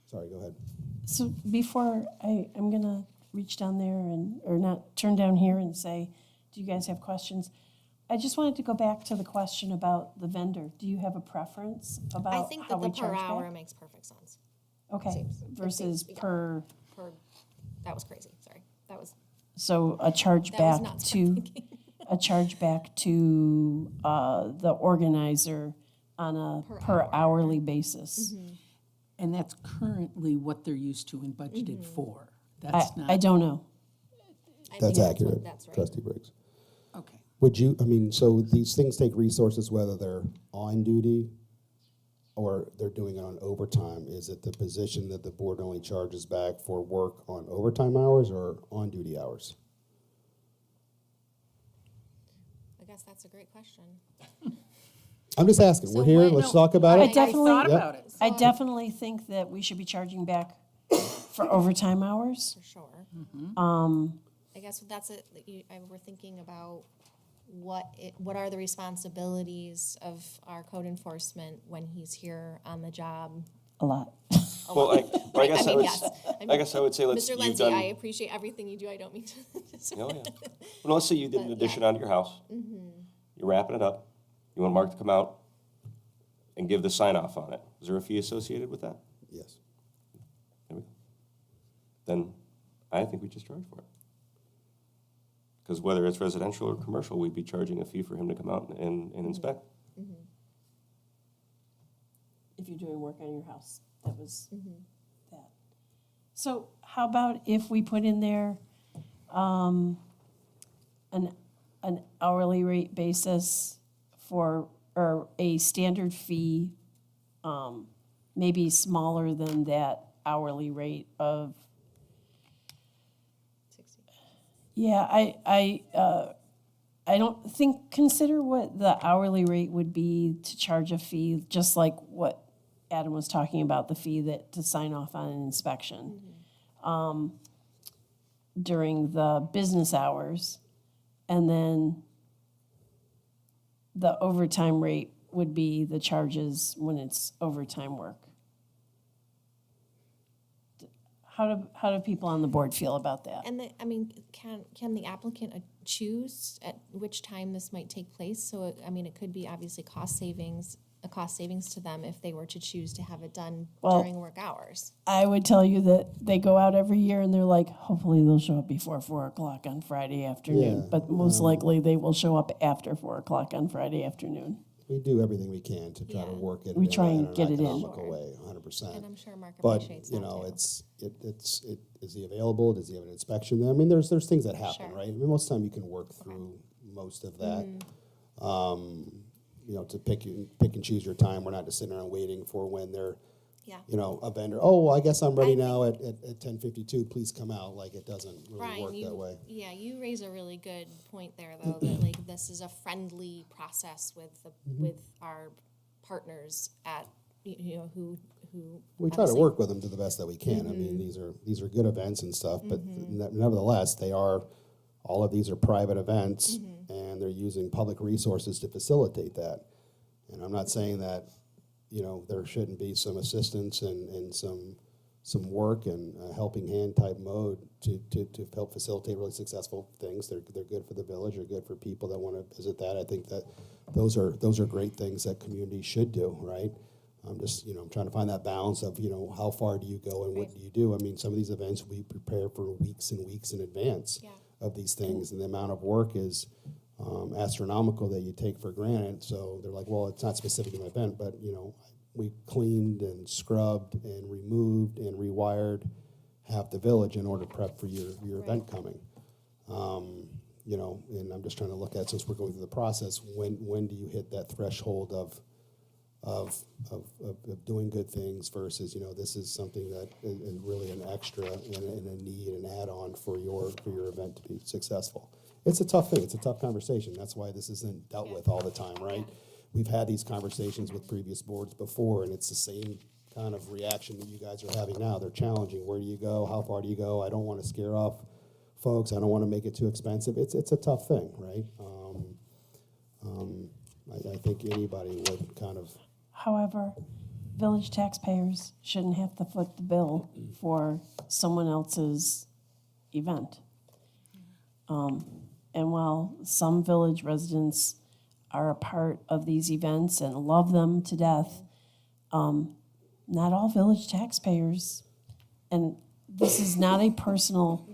Sorry, go ahead. So before I'm gonna reach down there or not, turn down here and say, do you guys have questions? I just wanted to go back to the question about the vendor. Do you have a preference about I think how that the we charge per hour back? makes perfect sense. Okay, seems- it versus seems- yeah. per, That was crazy, sorry. That was so a charge That was back nuts. to, a charge back to the organizer on a per hourly basis. And that's currently what they're used to and budgeted for. I That's not, I don't know. I That's think accurate, That's right. Trustee Briggs. okay. Would you, I mean, so these things take resources whether they're on duty or they're doing it on overtime. Is it the position that the board only charges back for work on overtime hours or on duty hours? I guess that's a great question. I'm just asking. So We're here. what- Let's no, talk about I it. definitely- thought Yep. about it. I definitely think that we should be charging back for overtime hours. For sure. Um, I guess that's it. We're thinking about what are the responsibilities of our code enforcement when he's here on the job? A lot. Well, I guess I mean, would, yes. I guess I would say Mr. you've Lindsay, done. I appreciate everything you do. I don't mean to. Oh, yeah. Well, let's say you did an addition onto your house. You're wrapping it up. You want Mark to come out and give the sign off on it. Is there a fee associated with that? Yes. There we go. Then I think we just charge for it. Because whether it's residential or commercial, we'd be charging a fee for him to come out and inspect. If you're doing work on your house, that was that. So how about if we put in there an hourly rate basis for, or a standard fee, maybe smaller than that hourly rate of, yeah, I don't think, consider what the hourly rate would be to charge a fee, just like what Adam was talking about, the fee that, to sign off on an inspection during the business hours. And then the overtime rate would be the charges when it's overtime work. How do people on the board feel about that? And can the applicant choose at which time this might take place? So, it could be obviously a cost savings to them if they were to choose to have it done during work hours. I would tell you that they go out every year and they're like, hopefully they'll show up before 4 o'clock on Friday afternoon. Yeah, But most likely they will show up after 4 o'clock on Friday afternoon. We do everything we can to try to Yeah. work it We in try in and an get it in. economical way, 100%. And I'm sure Mark But, appreciates that you know, too. is he available? Does he have an inspection there? I mean, there's things that happen, Sure. right? I mean, most of the time you can work through most of that. You know, to pick and choose your time. We're not just sitting around waiting for when they're, Yeah. you know, a vendor, oh, well, I guess I'm ready now at 10:52, please come out. Like, it doesn't really Brian, work that way. you raise a really good point there, though, that like this is a friendly process with with our partners at who We try to obviously- work with them to the best that we can. I mean, these are good events and stuff, but nevertheless, all of these are private events, and they're using public resources to facilitate that. And I'm not saying that, you know, there shouldn't be some assistance and some work and a helping hand type mode to help facilitate really successful things. They're good for the village. They're good for people that want to visit that. I think that those are great things that communities should do, right? I'm just, you know, I'm trying to find that balance of, you know, how far do you go and what do you do? I mean, some of these events we prepare for weeks and weeks in advance of these things, and the amount of work is astronomical that you take for granted. So they're like, well, it's not specific to my event, but, you know, we cleaned and scrubbed and removed and rewired half the village in order to prep for your event coming. You know, and I'm just trying to look at, since we're going through the process, when do you hit that threshold of doing good things versus, you know, this is something that is really an extra and a need, an add-on for your event to be successful. It's a tough thing. It's a tough conversation. That's why this isn't dealt with all the time, right? We've had these conversations with previous boards before, and it's the same kind of reaction that you guys are having now. They're challenging. Where do you go? How far do you go? I don't want to scare off folks. I don't want to make it too expensive. It's a tough thing, right? I think anybody would kind of. However, village taxpayers shouldn't have to foot the bill for someone else's event. And while some village residents are a part of these events and love them to death, not all village taxpayers, and this is not a personal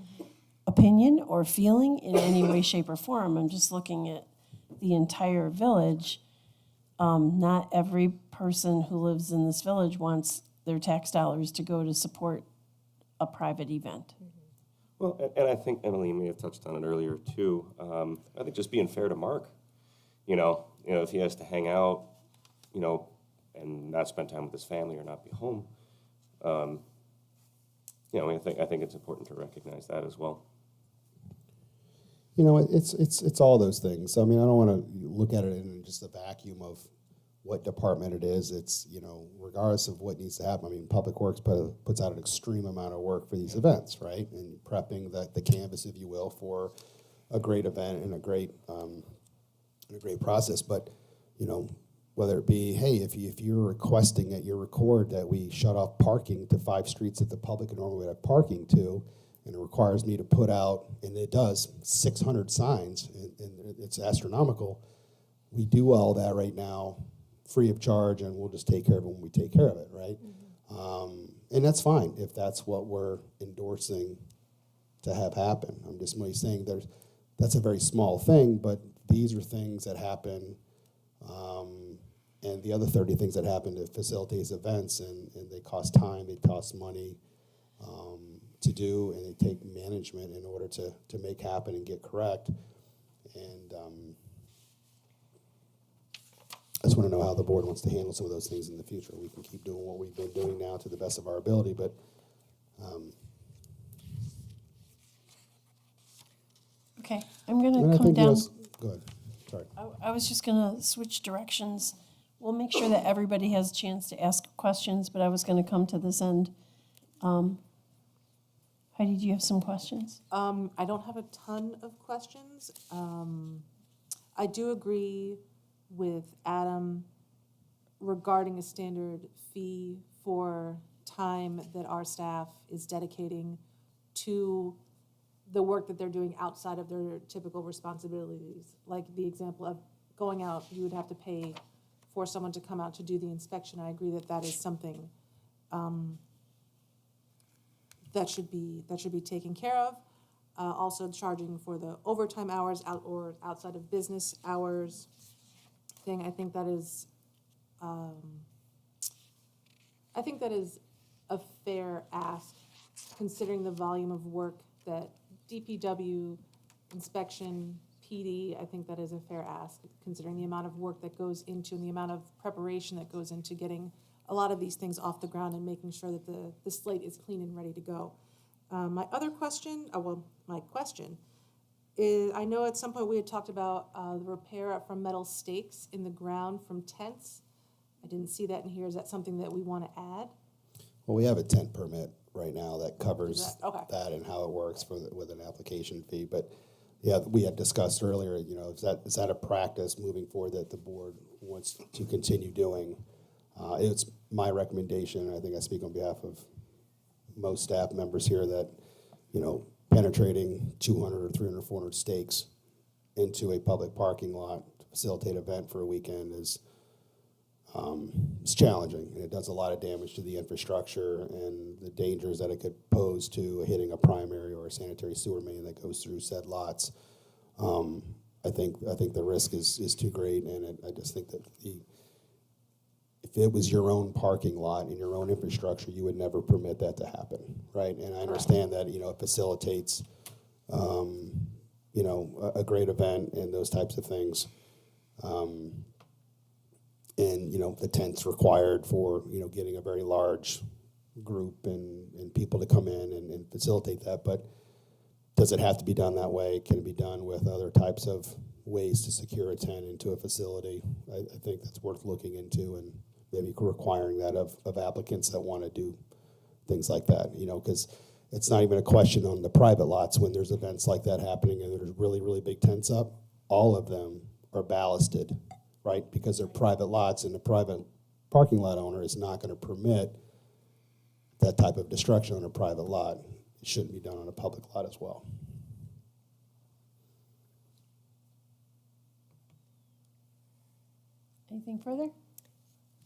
opinion or feeling in any way, shape, or form. I'm just looking at the entire village. Not every person who lives in this village wants their tax dollars to go to support a private event. Well, and I think Emily may have touched on it earlier too. I think just being fair to Mark, you know, if he has to hang out, you know, and not spend time with his family or not be home, you know, I think it's important to recognize that as well. You know, it's all those things. I mean, I don't want to look at it in just a vacuum of what department it is. It's, you know, regardless of what needs to happen. I mean, Public Works puts out an extreme amount of work for these events, right? And prepping the canvas, if you will, for a great event and a great and a great process. But, you know, whether it be, hey, if you're requesting at your record that we shut off parking to 5 streets that the public normally would have parking to, and it requires me to put out, and it does, 600 signs, and it's astronomical. We do all that right now free of charge, and we'll just take care of it when we take care of it, right? And that's fine if that's what we're endorsing to have happen. I'm just really saying that's a very small thing, but these are things that happen, and the other 30 things that happen to facilitate events, and they cost time, they cost money to do, and they take management in order to make happen and get correct. And I just want to know how the board wants to handle some of those things in the future. We can keep doing what we've been doing now to the best of our ability, but Okay, I'm and gonna I come think down. go ahead. Sorry. I was just gonna switch directions. We'll make sure that everybody has a chance to ask questions, but I was gonna come to this end. Heidi, do you have some questions? I don't have a ton of questions. I do agree with Adam regarding a standard fee for time that our staff is dedicating to the work that they're doing outside of their typical responsibilities. Like the example of going out, you would have to pay for someone to come out to do the inspection. I agree that that is something that should be taken care of. Also charging for the overtime hours or outside of business hours thing. I think that is a fair ask, considering the volume of work that DPW, inspection, PD, I think that is a fair ask, considering the amount of work that goes into and the amount of preparation that goes into getting a lot of these things off the ground and making sure that the slate is clean and ready to go. My question is, I know at some point we had talked about the repair from metal stakes in the ground from tents. I didn't see that in here. Is that something that we want to add? Well, we have a tent permit right now that covers Okay. that and how it works with an application fee. But yeah, we had discussed earlier, you know, is that a practice moving forward that the board wants to continue doing? It's my recommendation, and I think I speak on behalf of most staff members here, that, you know, penetrating 200 or 300, 400 stakes into a public parking lot to facilitate an event for a weekend is it's challenging, and it does a lot of damage to the infrastructure and the dangers that it could pose to hitting a primary or a sanitary sewer main that goes through said lots. I think the risk is too great, and I just think that if it was your own parking lot and your own infrastructure, you would never permit that to happen, right? And I understand that, you know, it facilitates, you know, a great event and those types of things. And, you know, the tent's required for, you know, getting a very large group and people to come in and facilitate that. But does it have to be done that way? Can it be done with other types of ways to secure a tent into a facility? I think that's worth looking into, and maybe requiring that of applicants that want to do things like that, you know, because it's not even a question on the private lots when there's events like that happening and there's really, really big tents up. All of them are ballasted, right, because they're private lots, and the private parking lot owner is not going to permit that type of destruction on a private lot. It shouldn't be done on a public lot as well. Anything further?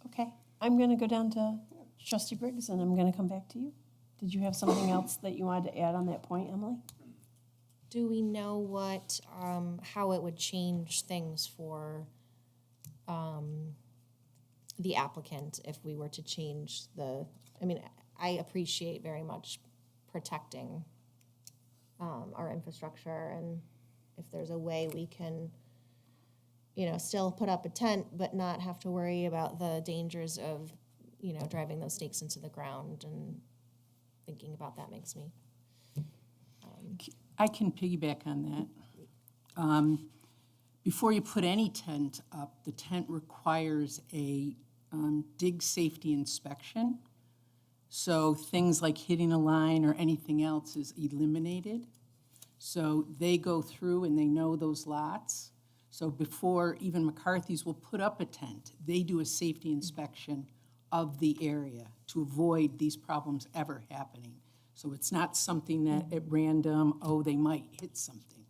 Okay, I'm gonna go down to Trustee Briggs, and I'm gonna come back to you. Did you have something else that you wanted to add on that point, Emily? Do we know what, how it would change things for the applicant if we were to change I mean, I appreciate very much protecting our infrastructure, and if there's a way we can, you know, still put up a tent but not have to worry about the dangers of, you know, driving those stakes into the ground, and thinking about that makes me. I can piggyback on that. Before you put any tent up, the tent requires a dig safety inspection. So things like hitting a line or anything else is eliminated. So they go through and they know those lots. So before even McCarthy's will put up a tent, they do a safety inspection of the area to avoid these problems ever happening. So it's not something that at random, oh, they might hit something.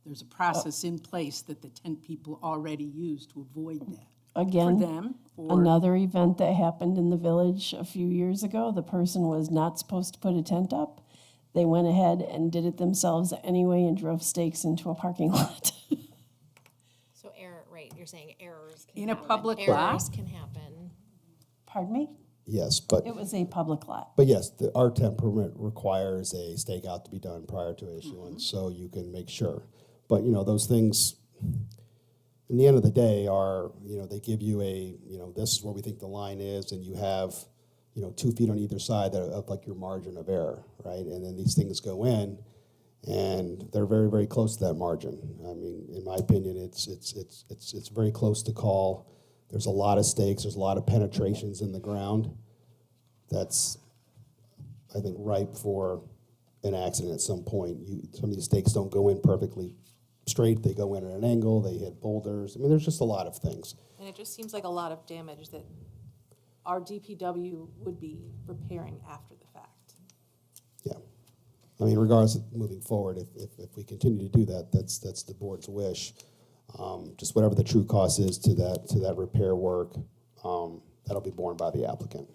There's a process in place that the tent people already use to avoid that. Again, For them, or another event that happened in the village a few years ago, the person was not supposed to put a tent up. They went ahead and did it themselves anyway and drove stakes into a parking lot. So error, right, you're saying errors can In a happen. public lot? Errors can happen. Pardon me? Yes, but It was a public lot. yes, our tent permit requires a stakeout to be done prior to issuance, so you can make sure. But, those things, in the end of the day, are, they give you this is where we think the line is, and you have, 2 feet on either side of like your margin of error, right? And then these things go in, and they're very, very close to that margin. I mean, in my opinion, it's very close to call. There's a lot of stakes. There's a lot of penetrations in the ground. That's, I think, ripe for an accident at some point. Some of these stakes don't go in perfectly straight. They go in at an angle. They hit boulders. I mean, there's just a lot of things. And it just seems like a lot of damage that our DPW would be repairing after the fact. Yeah. I mean, regardless of moving forward, if we continue to do that, that's the board's wish. Just whatever the true cost is to that repair work, that'll be borne by the applicant.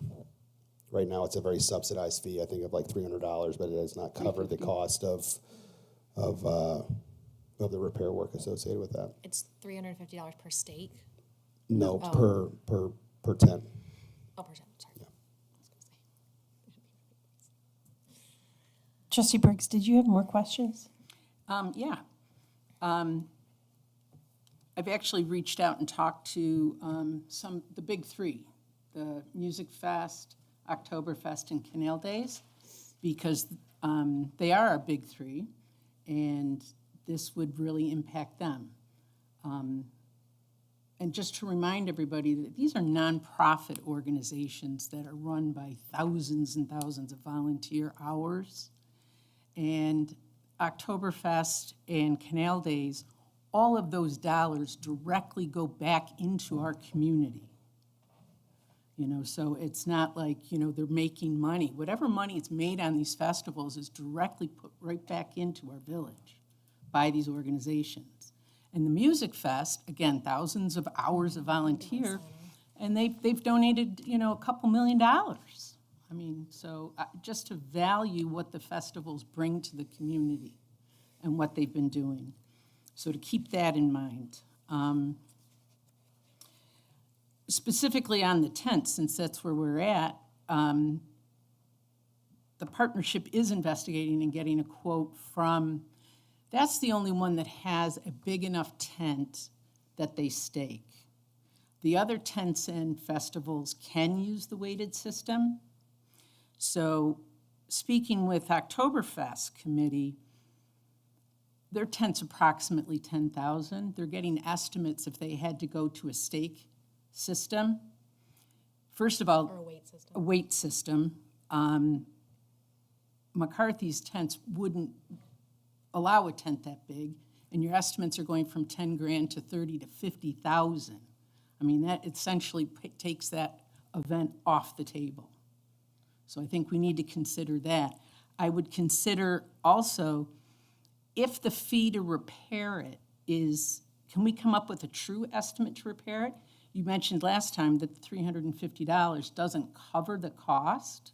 Right now, it's a very subsidized fee, I think of like $300, but it does not cover the cost of the repair work associated with that. It's $350 per stake. No, per tent. Oh, per tent, sorry. Trustee Briggs, did you have more questions? Yeah. I've actually reached out and talked to the big three, the Music Fest, Oktoberfest, and Canal Days, because they are our big three, and this would really impact them. And just to remind everybody that these are nonprofit organizations that are run by thousands and thousands of volunteer hours. And Oktoberfest and Canal Days, all of those dollars directly go back into our community. So it's not like, they're making money. Whatever money is made on these festivals is directly put right back into our village by these organizations. And the Music Fest, again, thousands of hours of volunteer, and they've donated, a couple $1 million. I mean, so just to value what the festivals bring to the community and what they've been doing. So to keep that in mind. Specifically on the tent, since that's where we're at, the partnership is investigating and getting a quote from, that's the only one that has a big enough tent that they stake. The other tents and festivals can use the weighted system. So speaking with Oktoberfest committee, their tent's approximately 10,000. They're getting estimates if they had to go to a stake system. First of all, Or a weight system. a weight system. McCarthy's tents wouldn't allow a tent that big, and your estimates are going from 10 grand to 30 to 50,000. I mean, that essentially takes that event off the table. So I think we need to consider that. I would consider also, if the fee to repair it is, can we come up with a true estimate to repair it? You mentioned last time that the $350 doesn't cover the cost.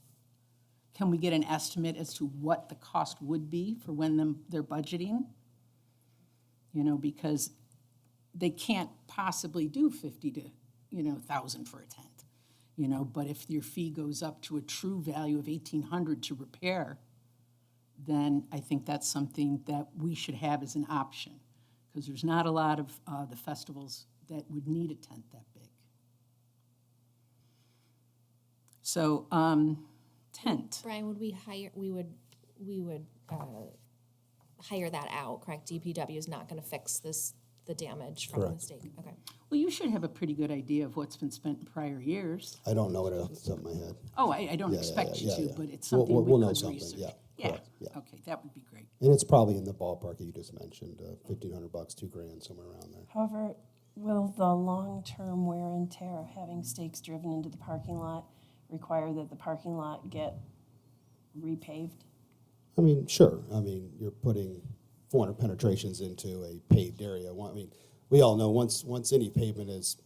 Can we get an estimate as to what the cost would be for when they're budgeting? Because they can't possibly do 50 to, 1,000 for a tent. But if your fee goes up to a true value of $1,800 to repair, then I think that's something that we should have as an option, because there's not a lot of the festivals that would need a tent that big. So, tent. Brian, would we would hire that out, correct? DPW is not gonna fix the damage from the Correct. stake, okay. Well, you should have a pretty good idea of what's been spent in prior years. I don't know it off the top of my head. Oh, I don't Yeah, expect you yeah, to, yeah. but it's We'll- something we'll we know could something, research. yeah. Yeah, Correct, yeah. okay, that would be great. And it's probably in the ballpark you just mentioned, $1,500, $2,000, somewhere around there. However, will the long-term wear and tear of having stakes driven into the parking lot require that the parking lot get repaved? I mean, sure. I mean, you're putting 400 penetrations into a paved area. I mean, we all know once any pavement is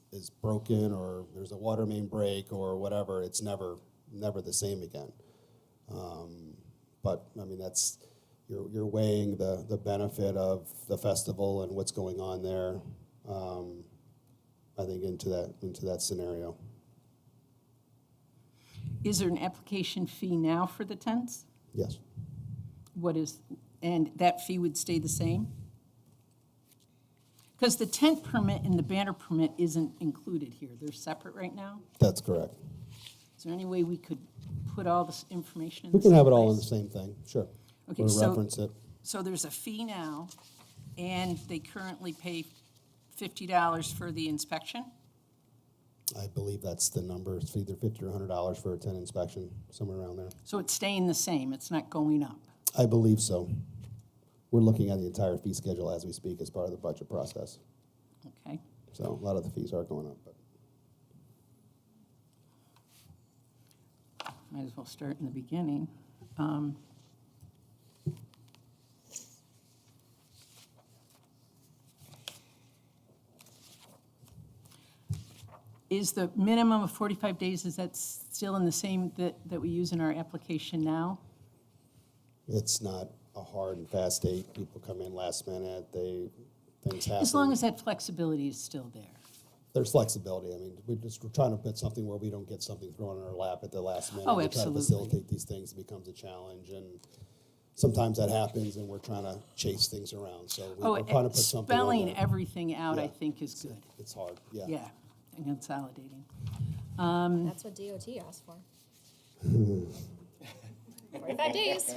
broken or there's a water main break or whatever, it's never the same again. But I mean, that's you're weighing the benefit of the festival and what's going on there. I think into that scenario. Is there an application fee now for the tents? Yes. And that fee would stay the same? Because the tent permit and the banner permit isn't included here. They're separate right now. That's correct. Is there any way we could put all this information in We the can same have it all in the place? same thing. Sure. Okay, Or so- reference it. So there's a fee now, and they currently pay $50 for the inspection? I believe that's the number. It's either $50 or $100 for a tent inspection, somewhere around there. So it's staying the same, it's not going up? I believe so. We're looking at the entire fee schedule as we speak as part of the budget process. Okay. So a lot of the fees are going up. But Might as well start in the beginning. Is the minimum of 45 days, is that still in the same that we use in our application now? it's not a hard and fast date. People come in last minute. Things happen. As long as that flexibility is still there. There's flexibility. I mean, we're trying to put something where we don't get something thrown in our lap at the last minute. Oh, We're trying to absolutely. facilitate these things. It becomes a challenge, and sometimes that happens, and we're trying to chase things around. So we're trying to put something on spelling there. everything out, I Yeah. think, is good. It's hard, yeah. Yeah, and consolidating. That's what DOT asked for. 45 days.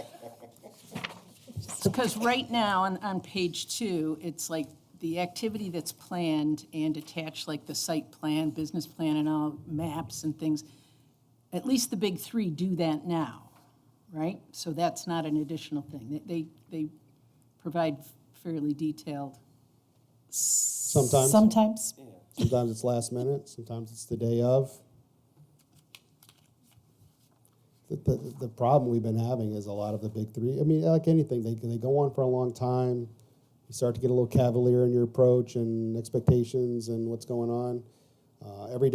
Because right now, on page 2, it's like the activity that's planned and attached, like the site plan, business plan, and all maps and things. At least the big 3 do that now, right? So that's not an additional thing. They provide fairly detailed. Sometimes. Sometimes. Sometimes it's last minute, sometimes it's the day of. The problem we've been having is a lot of the big 3, I mean, like anything, they go on for a long time. You start to get a little cavalier in your approach and expectations and what's going on. Every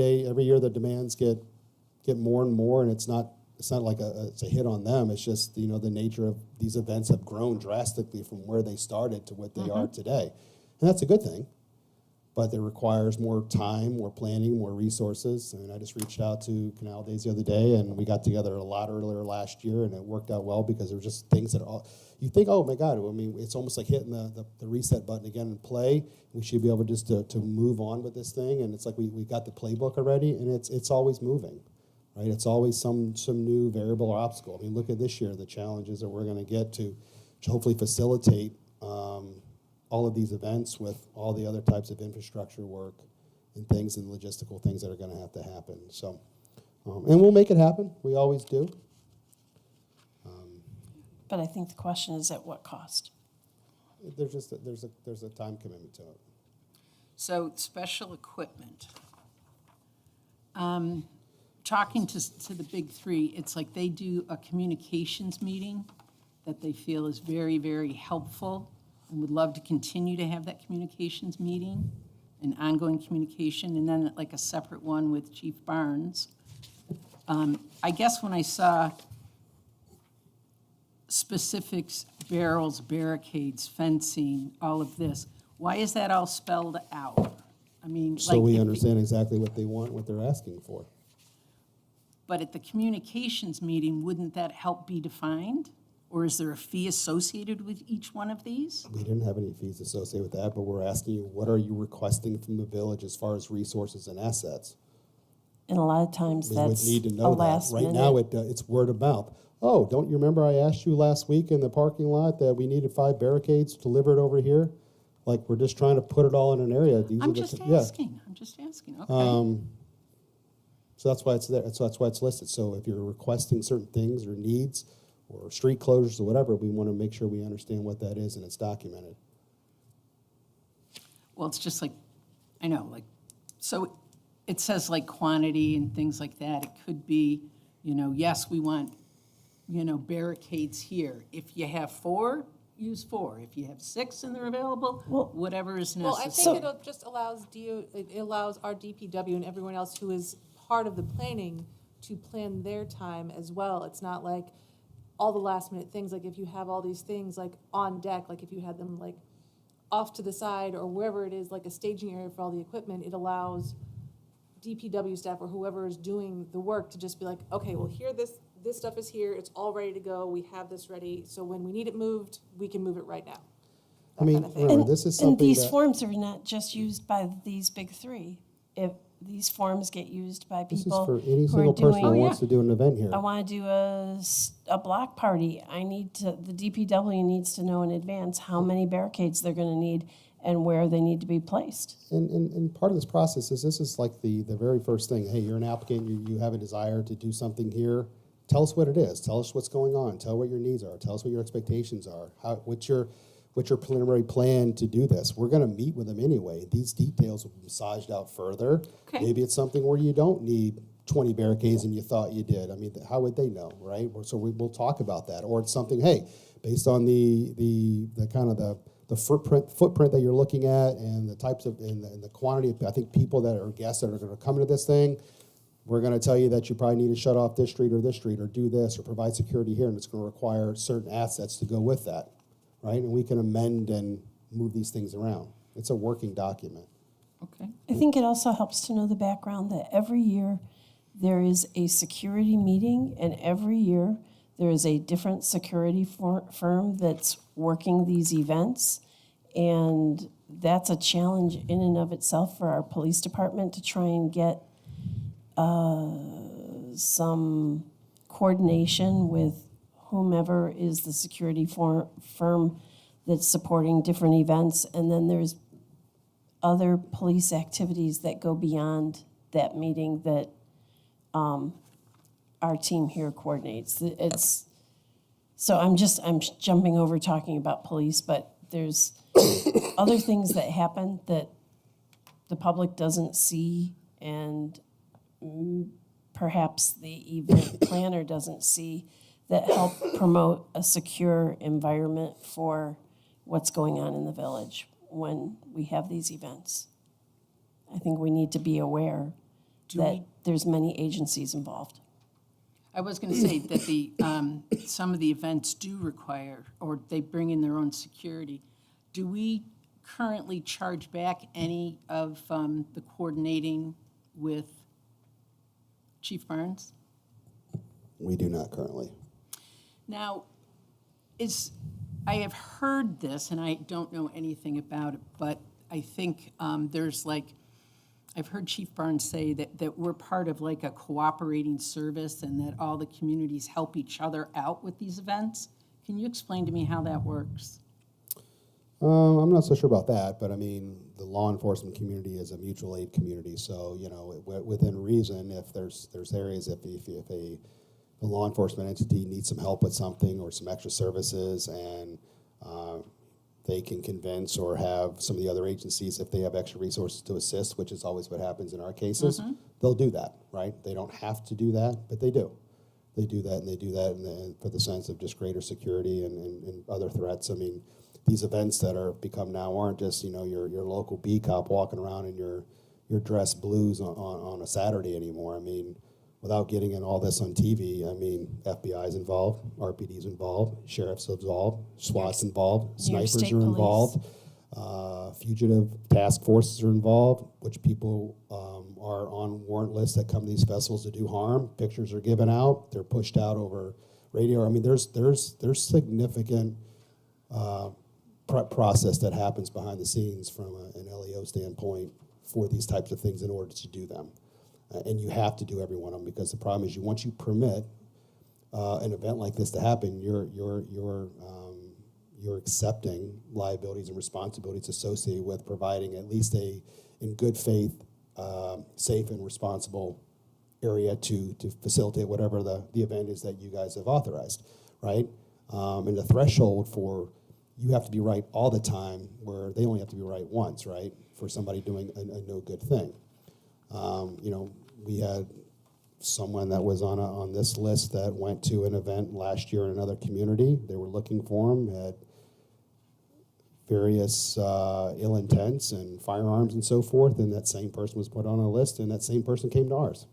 year the demands get more and more, and it's not like it's a hit on them. It's just, the nature of these events have grown drastically from where they started to what they are today. And that's a good thing. But it requires more time, more planning, more resources. I mean, I just reached out to Canal Days the other day, and we got together a lot earlier last year, and it worked out well because there were just things that you think, oh my God, I mean, it's almost like hitting the reset button again and play. We should be able just to move on with this thing, and it's like we got the playbook already, and it's always moving, right? It's always some new variable or obstacle. I mean, look at this year, the challenges that we're going to get to hopefully facilitate all of these events with all the other types of infrastructure work and things and logistical things that are going to have to happen. So, and we'll make it happen. We always do. But I think the question is at what cost? There's a time commitment to it. So special equipment. Talking to the big 3, it's like they do a communications meeting that they feel is very, very helpful and would love to continue to have that communications meeting, an ongoing communication, and then like a separate one with Chief Barnes. I guess when I saw specifics, barrels, barricades, fencing, all of this, why is that all spelled out? I mean, So like we if- understand exactly what they want, what they're asking for. But at the communications meeting, wouldn't that help be defined? Or is there a fee associated with each one of these? We didn't have any fees associated with that, but we're asking you, what are you requesting from the village as far as resources and assets? And a lot of times We would that's need to a know that. last Right minute. now, it's word of mouth. Oh, don't you remember I asked you last week in the parking lot that we needed 5 barricades delivered over here? Like, we're just trying to put it all in an area. These are I'm the just yeah. asking, okay. So that's why it's there. So that's why it's listed. So if you're requesting certain things or needs, or street closures or whatever, we want to make sure we understand what that is and it's documented. Well, it's just like, I know, like, so it says like quantity and things like that. It could be, yes, we want, barricades here. If you have 4, use 4. If you have 6 and they're available, whatever is Well, I necessary. think it just allows it allows our DPW and everyone else who is part of the planning to plan their time as well. It's not like all the last minute things, like if you have all these things like on deck, like if you had them like off to the side or wherever it is, like a staging area for all the equipment, it allows DPW staff or whoever is doing the work to just be like, okay, well, here, this stuff is here, it's all ready to go, we have this ready, so when we need it moved, we can move it right now. I mean, kind of thing. remember, this is And something these that, forms are not just used by these big 3. If these forms get used by this is people for any who are single person who doing, wants to do an event here. I want to do a block party. The DPW needs to know in advance how many barricades they're going to need and where they need to be placed. And part of this process is, this is like the very first thing. Hey, you're an applicant, you have a desire to do something here. Tell us what it is. Tell us what's going on. Tell what your needs are. Tell us what your expectations are. What's your preliminary plan to do this? We're going to meet with them anyway. These details will be massaged out further. Okay. Maybe it's something where you don't need 20 barricades and you thought you did. I mean, how would they know, right? So we'll talk about that. Or it's something, hey, based on the kind of the footprint that you're looking at and the types of and the quantity of, I think, people that are guests that are going to come into this thing, we're going to tell you that you probably need to shut off this street or do this or provide security here, and it's going to require certain assets to go with that, right? And we can amend and move these things around. It's a working document. Okay. I think it also helps to know the background that every year there is a security meeting, and every year there is a different security firm that's working these events. And that's a challenge in and of itself for our police department to try and get some coordination with whomever is the security firm that's supporting different events. And then there's other police activities that go beyond that meeting that our team here coordinates. So I'm jumping over talking about police, but there's other things that happen that the public doesn't see, and perhaps the event planner doesn't see, that help promote a secure environment for what's going on in the village when we have these events. I think we need to be aware that there's many agencies involved. I was going to say that the some of the events do require, or they bring in their own security. Do we currently charge back any of the coordinating with Chief Barnes? We do not currently. Now, I have heard this, and I don't know anything about it, but I think I've heard Chief Barnes say that we're part of like a cooperating service and that all the communities help each other out with these events. Can you explain to me how that works? I'm not so sure about that, but I mean, the law enforcement community is a mutual aid community, so, within reason, if there's areas, if a law enforcement entity needs some help with something or some extra services, and they can convince or have some of the other agencies, if they have extra resources to assist, which is always what happens in our cases, they'll do that, right? They don't have to do that, but they do. They do that, and they do that and for the sense of just greater security and other threats. I mean, these events that are become now aren't just, your local B cop walking around in your dress blues on a Saturday anymore. I mean, without getting in all this on TV, I mean, FBI's involved, RPD's involved, sheriff's involved, SWAT's involved, New York snipers State are Police. involved, fugitive task forces are involved, which people are on warrant lists that come to these festivals to do harm. Pictures are given out, they're pushed out over radio. I mean, there's significant process that happens behind the scenes from an LEO standpoint for these types of things in order to do them. And you have to do every one of them, because the problem is once you permit an event like this to happen, you're accepting liabilities and responsibilities associated with providing at least in good faith, safe and responsible area to facilitate whatever the event is that you guys have authorized, right? And the threshold for you have to be right all the time, where they only have to be right once, right? For somebody doing a no good thing. You know, we had someone that was on this list that went to an event last year in another community. They were looking for him, had various ill intents and firearms and so forth, and that same person was put on a list, and that same person came to ours,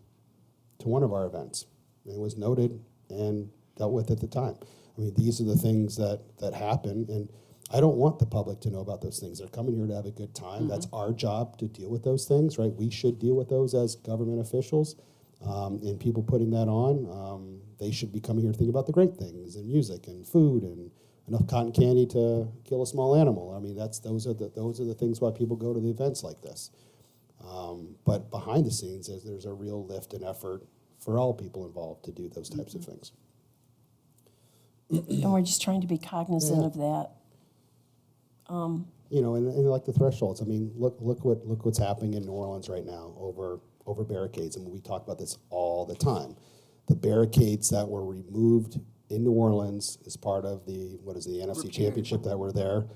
to one of our events. It was noted and dealt with at the time. I mean, these are the things that happen, and I don't want the public to know about those things. They're coming here to have a good time. That's our job to deal with those things, right? We should deal with those as government officials, and people putting that on, they should be coming here to think about the great things, and music and food and enough cotton candy to kill a small animal. I mean, those are the things why people go to the events like this. But behind the scenes, there's a real lift and effort for all people involved to do those types of things. And we're just trying to be cognizant Yeah. of that. You know, and like the thresholds. I mean, look what's happening in New Orleans right now over barricades. I mean, we talk about this all the time. The barricades that were removed in New Orleans as part of the NFC Championship that were there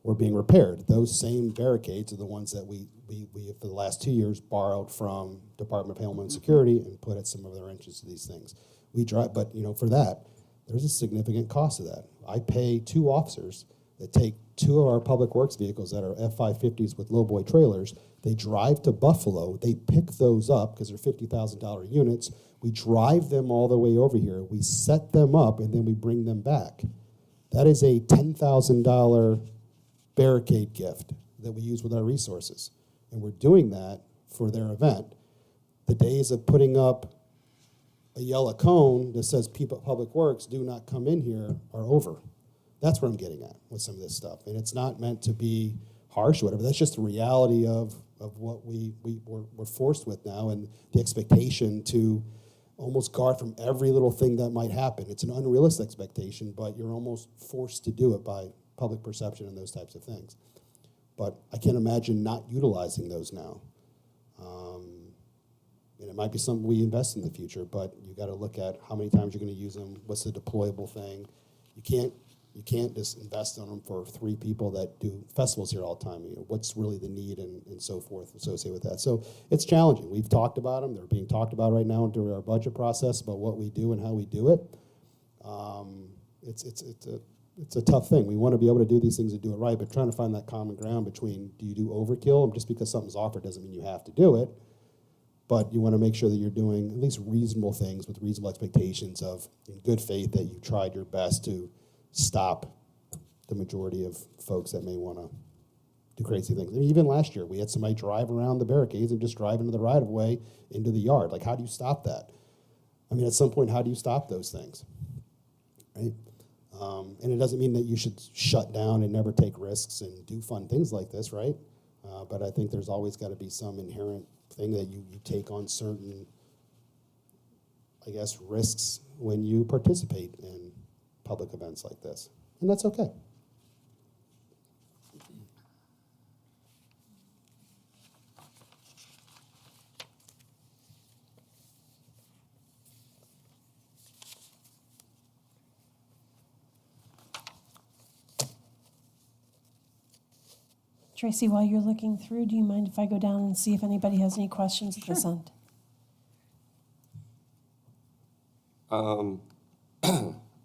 were being repaired. Those same barricades are the ones that we for the last 2 years borrowed from Department of Homeland Security and put at some of their entrances to these things. But you know, for that, there's a significant cost of that. I pay 2 officers that take 2 of our public works vehicles that are F-550s with lowboy trailers. They drive to Buffalo. They pick those up because they're $50,000 units. We drive them all the way over here. We set them up, and then we bring them back. That is a $10,000 barricade gift that we use with our resources. And we're doing that for their event. The days of putting up a yellow cone that says Public Works, do not come in here, are over. That's what I'm getting at with some of this stuff. And it's not meant to be harsh or whatever. That's just the reality of what we're forced with now, and the expectation to almost guard from every little thing that might happen. It's an unrealistic expectation, but you're almost forced to do it by public perception and those types of things. But I can't imagine not utilizing those now. And it might be something we invest in the future, but you got to look at how many times you're going to use them. What's the deployable thing? You can't just invest on them for 3 people that do festivals here all the time. You know, what's really the need and so forth associated with that. So it's challenging. We've talked about them. They're being talked about right now during our budget process about what we do and how we do it. It's a tough thing. We want to be able to do these things and do it right, but trying to find that common ground between, do you do overkill? And just because something's offered doesn't mean you have to do it. But you want to make sure that you're doing at least reasonable things with reasonable expectations of, in good faith, that you tried your best to stop the majority of folks that may want to do crazy things. I mean, even last year, we had somebody drive around the barricades and just drive into the right-of-way, into the yard. Like, how do you stop that? I mean, at some point, how do you stop those things, right? And it doesn't mean that you should shut down and never take risks and do fun things like this, right? But I think there's always got to be some inherent thing that you take on certain, I guess, risks when you participate in public events like this. And that's okay. Tracy, while you're looking through, do you mind if I go down and see if anybody has any questions at this end?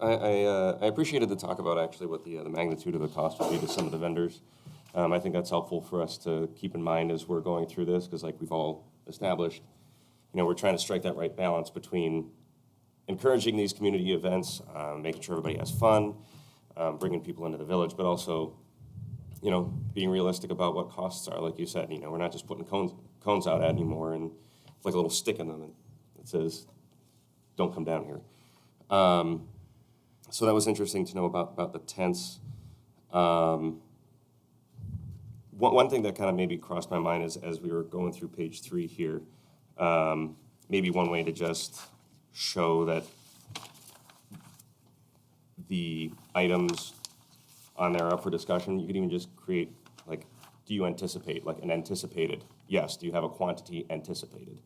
I appreciated the talk about actually what the magnitude of the cost would be to some of the vendors. I think that's helpful for us to keep in mind as we're going through this, because like we've all established, you know, we're trying to strike that right balance between encouraging these community events, making sure everybody has fun, bringing people into the village, but also, you know, being realistic about what costs are. Like you said, you know, we're not just putting cones out anymore and it's like a little stick in them that says, don't come down here. So that was interesting to know about the tents. One thing that kind of maybe crossed my mind is as we were going through page 3 here, maybe one way to just show that the items on there up for discussion, you could even just create, like, do you anticipate, like an anticipated? Yes, do you have a quantity anticipated?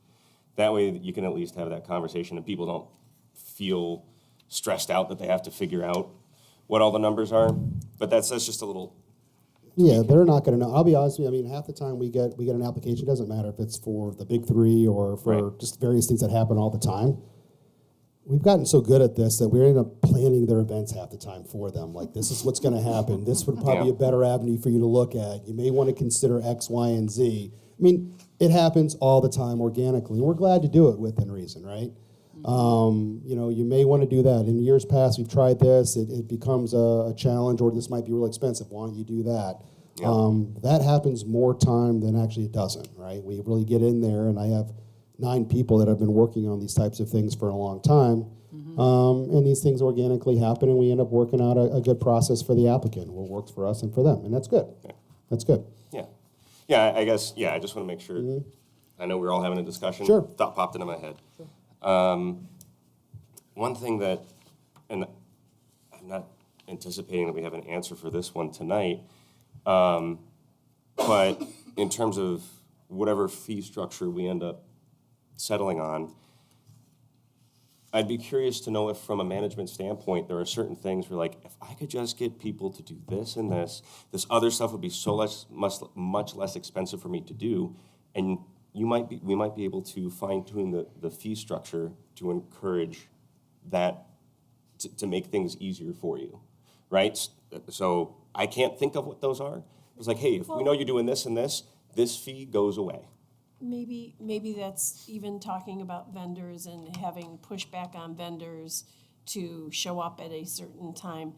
That way you can at least have that conversation and people don't feel stressed out that they have to figure out what all the numbers are. But that's just a little. Yeah, they're not going to know. I'll be honest with you. I mean, half the time we get an application. It doesn't matter if it's for the big three or for Right. just various things that happen all the time. We've gotten so good at this that we end up planning their events half the time for them. Like, this is what's going to happen. This would probably be Yeah. a better avenue for you to look at. You may want to consider X, Y, and Z. I mean, it happens all the time organically, and we're glad to do it within reason, right? You know, you may want to do that. In years past, we've tried this. It becomes a challenge, or this might be really expensive. Why don't you do that? Yeah. That happens more time than actually it doesn't, right? We really get in there, and I have 9 people that have been working on these types of things for a long time. And these things organically happen, and we end up working out a good process for the applicant, what works for us and for them, and that's good. That's good. Yeah. Yeah, I guess, yeah, I just want to make sure. I know we're all having a discussion. Sure. Thought popped into my head. One thing that, and I'm not anticipating that we have an answer for this one tonight, but in terms of whatever fee structure we end up settling on, I'd be curious to know if, from a management standpoint, there are certain things where, like, if I could just get people to do this and this other stuff would be much less expensive for me to do, and we might be able to fine tune the fee structure to encourage that to make things easier for you, right? So I can't think of what those are. It's like, hey, if we know you're doing this and this fee goes away. Maybe that's even talking about vendors and having pushback on vendors to show up at a certain time.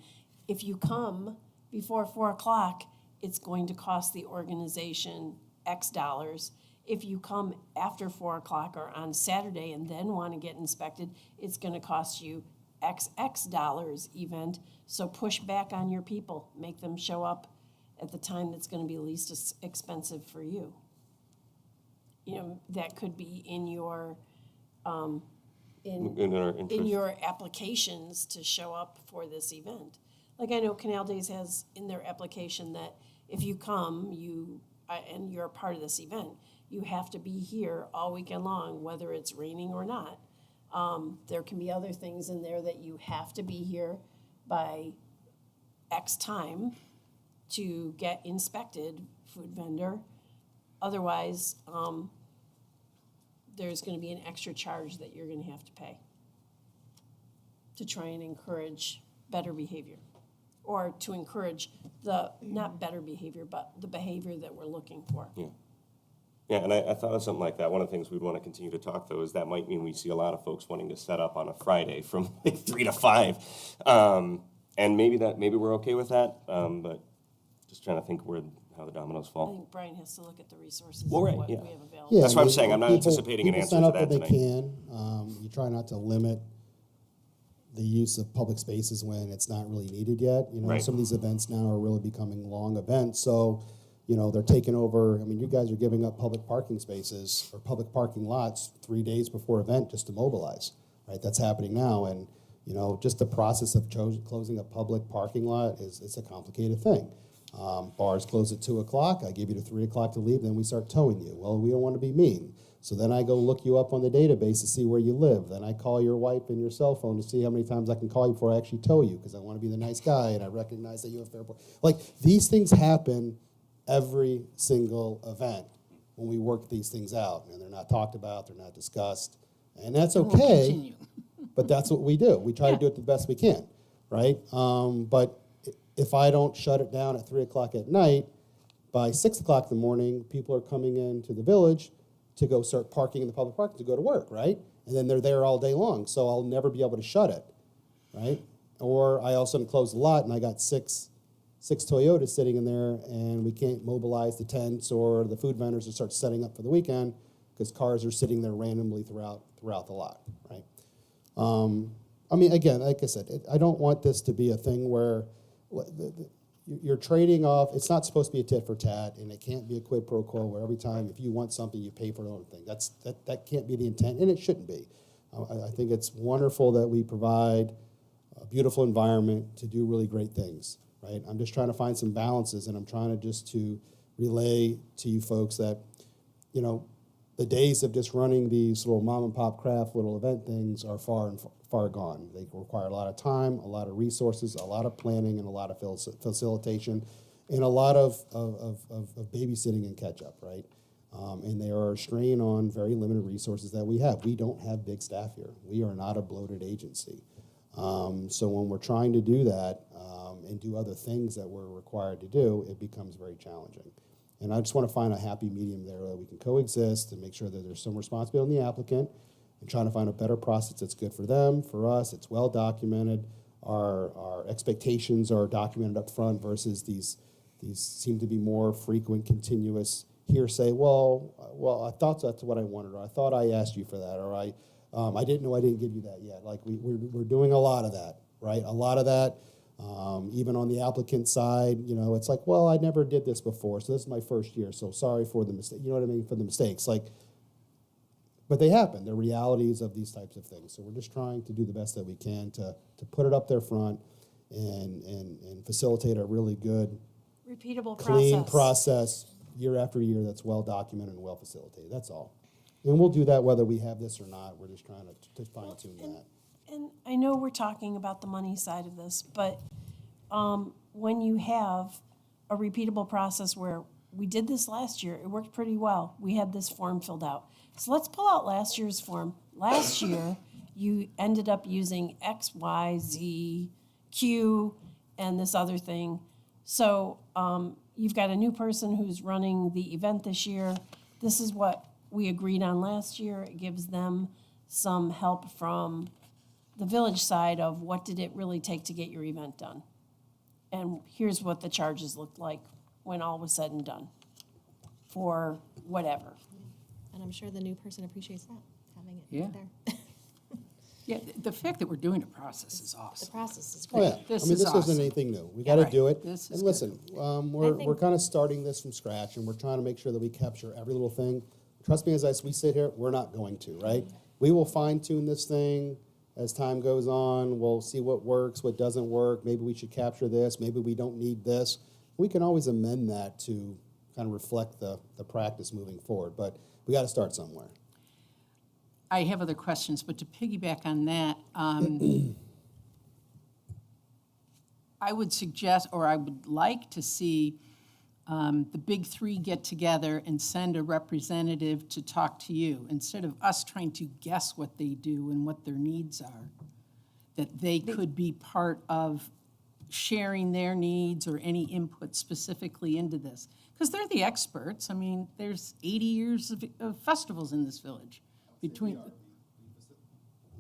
If you come before 4 o'clock, it's going to cost the organization X dollars. If you come after 4 o'clock or on Saturday and then want to get inspected, it's going to cost you XX dollars event. So push back on your people. Make them show up at the time that's going to be least expensive for you. You know, that could be in your In our interest. in your applications to show up for this event. Like, I know Canal Days has in their application that if you come, and you're a part of this event, you have to be here all weekend long, whether it's raining or not. There can be other things in there that you have to be here by X time to get inspected, food vendor. Otherwise, there's going to be an extra charge that you're going to have to pay to try and encourage better behavior, or to encourage not better behavior, but the behavior that we're looking for. Yeah. Yeah, and I thought of something like that. One of the things we'd want to continue to talk, though, is that might mean we see a lot of folks wanting to set up on a Friday from like 3 to 5. And maybe we're okay with that, but just trying to think how the dominoes I fall. think Brian has to look at the resources Well, of right, what yeah. we have available. Yeah, That's what I I'm mean, saying. I'm not people- anticipating an people answer sign to up that when tonight. they can. You try not to limit the use of public spaces when it's not really needed yet. You know, Right. some of these events now are really becoming long events, so you know they're taking over. I mean, you guys are giving up public parking spaces or public parking lots 3 days before event just to mobilize. Right, that's happening now, and you know, just the process of closing a public parking lot is a complicated thing. Bars close at 2 o'clock. I give you to 3 o'clock to leave. Then we start towing you. Well, we don't want to be mean. So then I go look you up on the database to see where you live. Then I call your wife and your cell phone to see how many times I can call you before I actually tow you, because I want to be the nice guy and I recognize that you have Fairport. Like, these things happen every single event when we work these things out. And they're not talked about. They're not discussed. And that's We'll okay. continue. But that's what we do. We try to do it the best we can, right? But if I don't shut it down at 3 o'clock at night, by 6 o'clock in the morning, people are coming into the village to go start parking in the public park to go to work, right? And then they're there all day long, so I'll never be able to shut it, right? Or I also close the lot and I got six Toyotas sitting in there, and we can't mobilize the tents or the food vendors to start setting up for the weekend because cars are sitting there randomly throughout the lot, right? I mean, again, like I said, I don't want this to be a thing where you're trading off. It's not supposed to be a tit for tat, and it can't be a quid pro quo where every time if you want something, you pay for the other thing. That can't be the intent, and it shouldn't be. I think it's wonderful that we provide a beautiful environment to do really great things, right? I'm just trying to find some balances, and I'm trying to relay to you folks that, you know, the days of just running these little mom and pop craft little event things are far gone. They require a lot of time, a lot of resources, a lot of planning, and a lot of facilitation, and a lot of babysitting and catch-up, right? And they are a strain on very limited resources that we have. We don't have big staff here. We are not a bloated agency. So when we're trying to do that and do other things that we're required to do, it becomes very challenging. And I just want to find a happy medium there that we can coexist and make sure that there's some responsibility on the applicant and trying to find a better process that's good for them, for us, it's well documented. Our expectations are documented up front versus these seem to be more frequent, continuous hearsay. Well, I thought that's what I wanted, or I thought I asked you for that, or I didn't know I didn't give you that yet. Like we're doing a lot of that, right? A lot of that. Even on the applicant side, it's like, well, I never did this before, so this is my first year, so sorry for the mistake. You know what I mean? For the mistakes, but they happen. They're realities of these types of things. So we're just trying to do the best that we can to put it up there front and facilitate a really good, Repeatable clean process year after year that's well documented and well facilitated. That's all. And we'll do that whether we have this or not. We're just trying to fine tune that. And I know we're talking about the money side of this, but when you have a repeatable process where we did this last year, it worked pretty well. We had this form filled out. So let's pull out last year's form. Last year, you ended up using X, Y, Z, Q, and this other thing. So you've got a new person who's running the event this year. This is what we agreed on last year. It gives them some help from the village side of what did it really take to get your event done. And here's what the charges looked like when all was said and done for whatever. And I'm sure the new person appreciates that, having it Yeah. there. Yeah, the fact that we're doing a process is The awesome. process is Oh, great. yeah. This this is isn't awesome. anything new. We got to Right. do it. This is And listen, we're think- kind of starting this from scratch, and we're trying to make sure that we capture every little thing. Trust me, as we sit here, we're not going to, right? We will fine tune this thing as time goes on. We'll see what works, what doesn't work. Maybe we should capture this. Maybe we don't need this. We can always amend that to kind of reflect the practice moving forward. But we got to start somewhere. I have other questions, but to piggyback on that, I would suggest, or I would like to see the big three get together and send a representative to talk to you, instead of us trying to guess what they do and what their needs are, that they could be part of sharing their needs or any input specifically into this. Because they're the experts. I mean, there's 80 years of festivals in this village.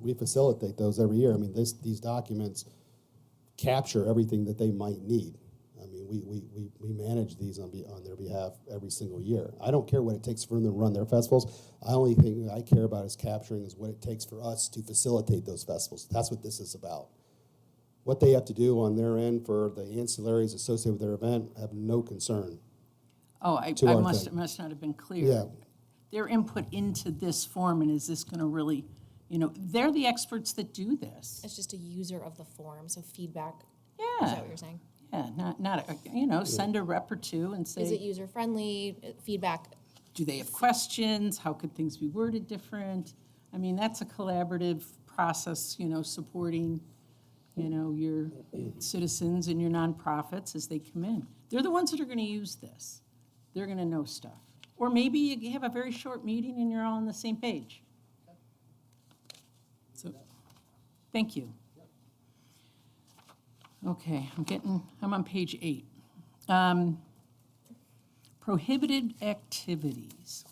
We facilitate those every year. I mean, these documents capture everything that they might need. I mean, we manage these on their behalf every single year. I don't care what it takes for them to run their festivals. The only thing I care about is capturing is what it takes for us to facilitate those festivals. That's what this is about. What they have to do on their end for the ancillaries associated with their event, I have no concern. Oh, I To our must thing. not have been clear. Yeah. Their input into this form, and is this going to really, they're the experts that do this. It's just a user of the form, so feedback. Is Yeah, that what you're saying? yeah, send a rep or two and Is it say, user-friendly, feedback? do they have questions? How could things be worded different? I mean, that's a collaborative process, supporting, your citizens and your nonprofits as they come in. They're the ones that are going to use this. They're going to know stuff. Or maybe you have a very short meeting and you're all on the same page. So, thank you. Okay, I'm on page 8. Prohibited activities.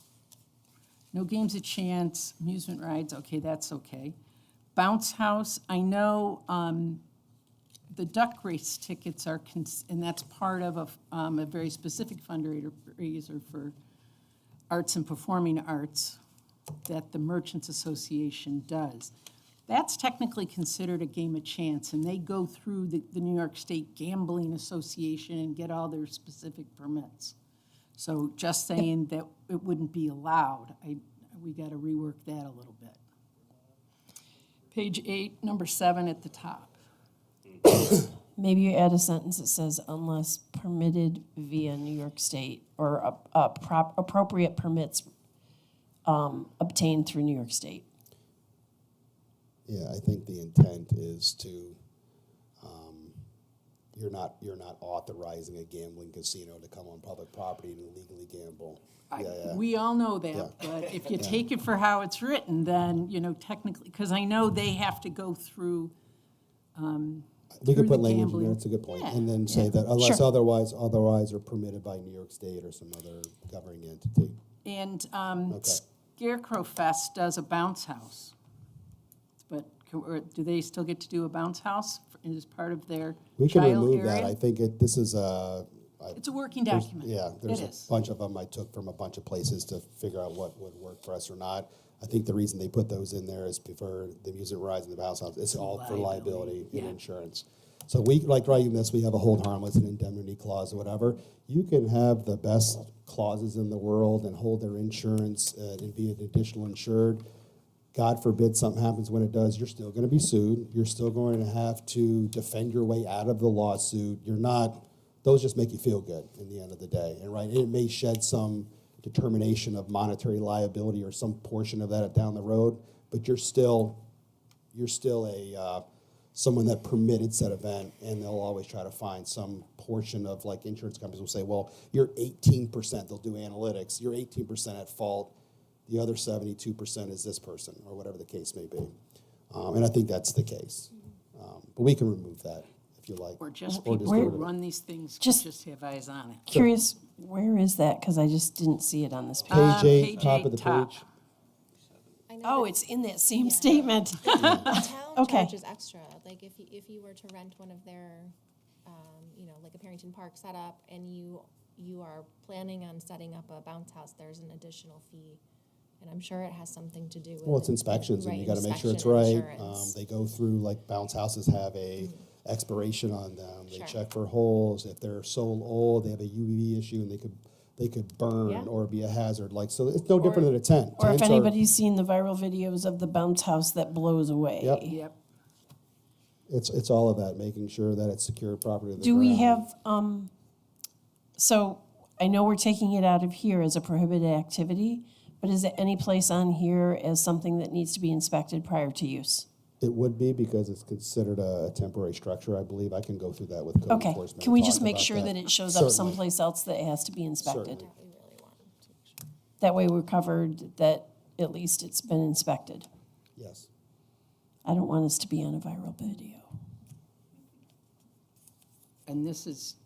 No games of chance, amusement rides, okay, that's okay. Bounce house, I know the duck race tickets are, and that's part of a very specific fundraiser for arts and performing arts that the Merchants Association does. That's technically considered a game of chance, and they go through the New York State Gambling Association and get all their specific permits. So just saying that it wouldn't be allowed, we got to rework that a little bit. Page 8, number 7 at the top. Maybe you add a sentence that says, unless permitted via New York State, or appropriate permits obtained through New York State. Yeah, I think the intent is to, you're not authorizing a gambling casino to come on public property and illegally gamble. Yeah. We all know that, Yeah. but if you take it for how it's written, then, technically, because I know they have to go through, We through could the put language in gambling. there, it's a good point, Yeah. and then say that unless Sure. otherwise are permitted by New York State or some other governing entity. And Okay. Scarecrow Fest does a bounce house. But or do they still get to do a bounce house as part of their We can child remove that, area? I think this is It's a working document. yeah, there's It a is. bunch of them I took from a bunch of places to figure out what would work for us or not. I think the reason they put those in there is for the music rides and the bounce house, it's all for liability and yeah. insurance. So we, like writing this, we have a hold harmless and indemnity clause or whatever. You can have the best clauses in the world and hold their insurance and be an additional insured. God forbid something happens when it does, you're still going to be sued. You're still going to have to defend your way out of the lawsuit. You're not, those just make you feel good in the end of the day. And right, it may shed some determination of monetary liability or some portion of that down the road, but you're still a someone that permitted said event, and they'll always try to find some portion of, like, insurance companies will say, well, you're 18%, they'll do analytics, you're 18% at fault, the other 72% is this person, or whatever the case may be. And I think that's the case. But we can remove that if you like. Or just Or people get who rid of it. run these things could Just- just have eyes on it. Curious, where is that? Because I just didn't see it on this page. Page eight, Page top eight, of the top. page. I know Oh, that it's in that same Yeah. statement. the town Okay. charges extra. Like if you were to rent one of their, like a Parrington Park setup, and you are planning on setting up a bounce house, there's an additional fee. And I'm sure it has something to do with. Well, it's inspections, and right, you gotta make sure it's inspection right. and insurance. They go through, like, bounce houses have a expiration on them. They Sure. check for holes. If they're so old, they have a UV issue, and they could burn Yeah. or be a hazard. Like, so it's no different than a tent. Or if Tents are- anybody's seen the viral videos of the bounce house that blows away. Yep. Yep. It's all of that, making sure that it's secured properly to the Do we ground. have, so I know we're taking it out of here as a prohibited activity, but is it any place on here as something that needs to be inspected prior to use? It would be, because it's considered a temporary structure, I believe. I can go through that with code Okay, enforcement. can we and just talk make about sure that it shows up Certainly. someplace else that it has to be inspected? Certainly. We really want to make sure. That way we're covered that at least it's been inspected. Yes. I don't want us to be on a viral video. And this is,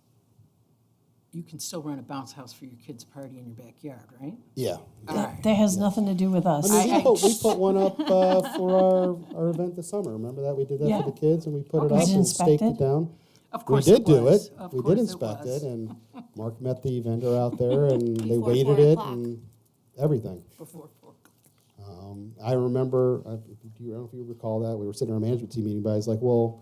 you can still run a bounce house for your kids' party in your backyard, right? Yeah. That has nothing to do with us. I mean, we put one up for our event this summer. Remember that? We did that Yeah. for the kids, and we put it Was up it and staked it inspected? down. Of course We did it do was. it. Of We course did it inspect was. it, and Mark met the vendor out there, and they Before weighted 4 it o'clock. and everything. Before 4 o'clock. I remember, I don't know if you recall that, we were sitting in our management team meeting, but I was like, well,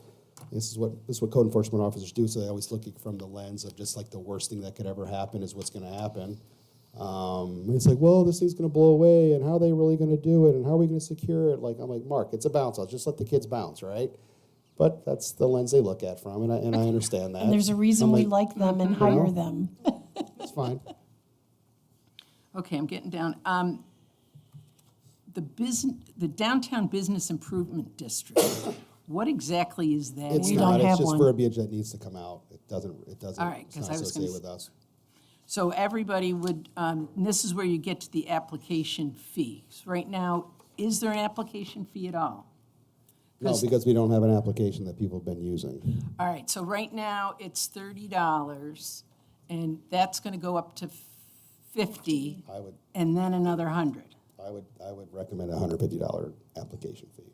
this is what code enforcement officers do, so they always look from the lens of just like the worst thing that could ever happen is what's gonna happen. And it's like, well, this thing's gonna blow away, and how are they really gonna do it, and how are we gonna secure it? Like, I'm like, Mark, it's a bounce house, just let the kids bounce, right? But that's the lens they look at from, and I understand that. And there's a reason I'm we like them and hire know. them. It's fine. Okay, I'm getting down. The downtown business improvement district, what exactly is that? It's We not, don't it's have just one. verbiage that needs to come out. It doesn't, All right, it's 'cause not I was gonna associated with us. So everybody would, and this is where you get to the application fee. So right now, is there an application fee at all? No, because we don't have an application that people have been using. All right, so right now, it's $30, and that's gonna go up to 50, I would, and then another 100. I would recommend a $150 application fee.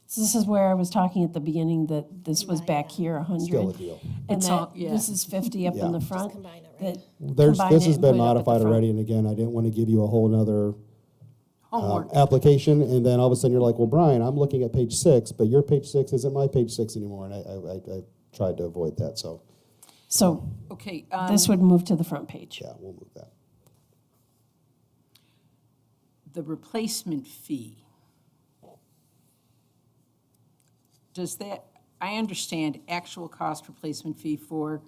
So this is where I was talking at the beginning that this was back here, Still a 100. deal. And It's that all- yeah. this is 50 up Yeah. in the Just front. combine it, right? that combine This it has and been put it up at the modified front. already, and again, I didn't want to give you a whole nother Homework. application, and then all of a sudden you're like, well, Brian, I'm looking at page 6, but your page 6 isn't my page 6 anymore, and I tried to avoid that, so, So Okay, this would move to the front page. yeah, we'll move that. the replacement fee. Does that, I understand actual cost replacement fee for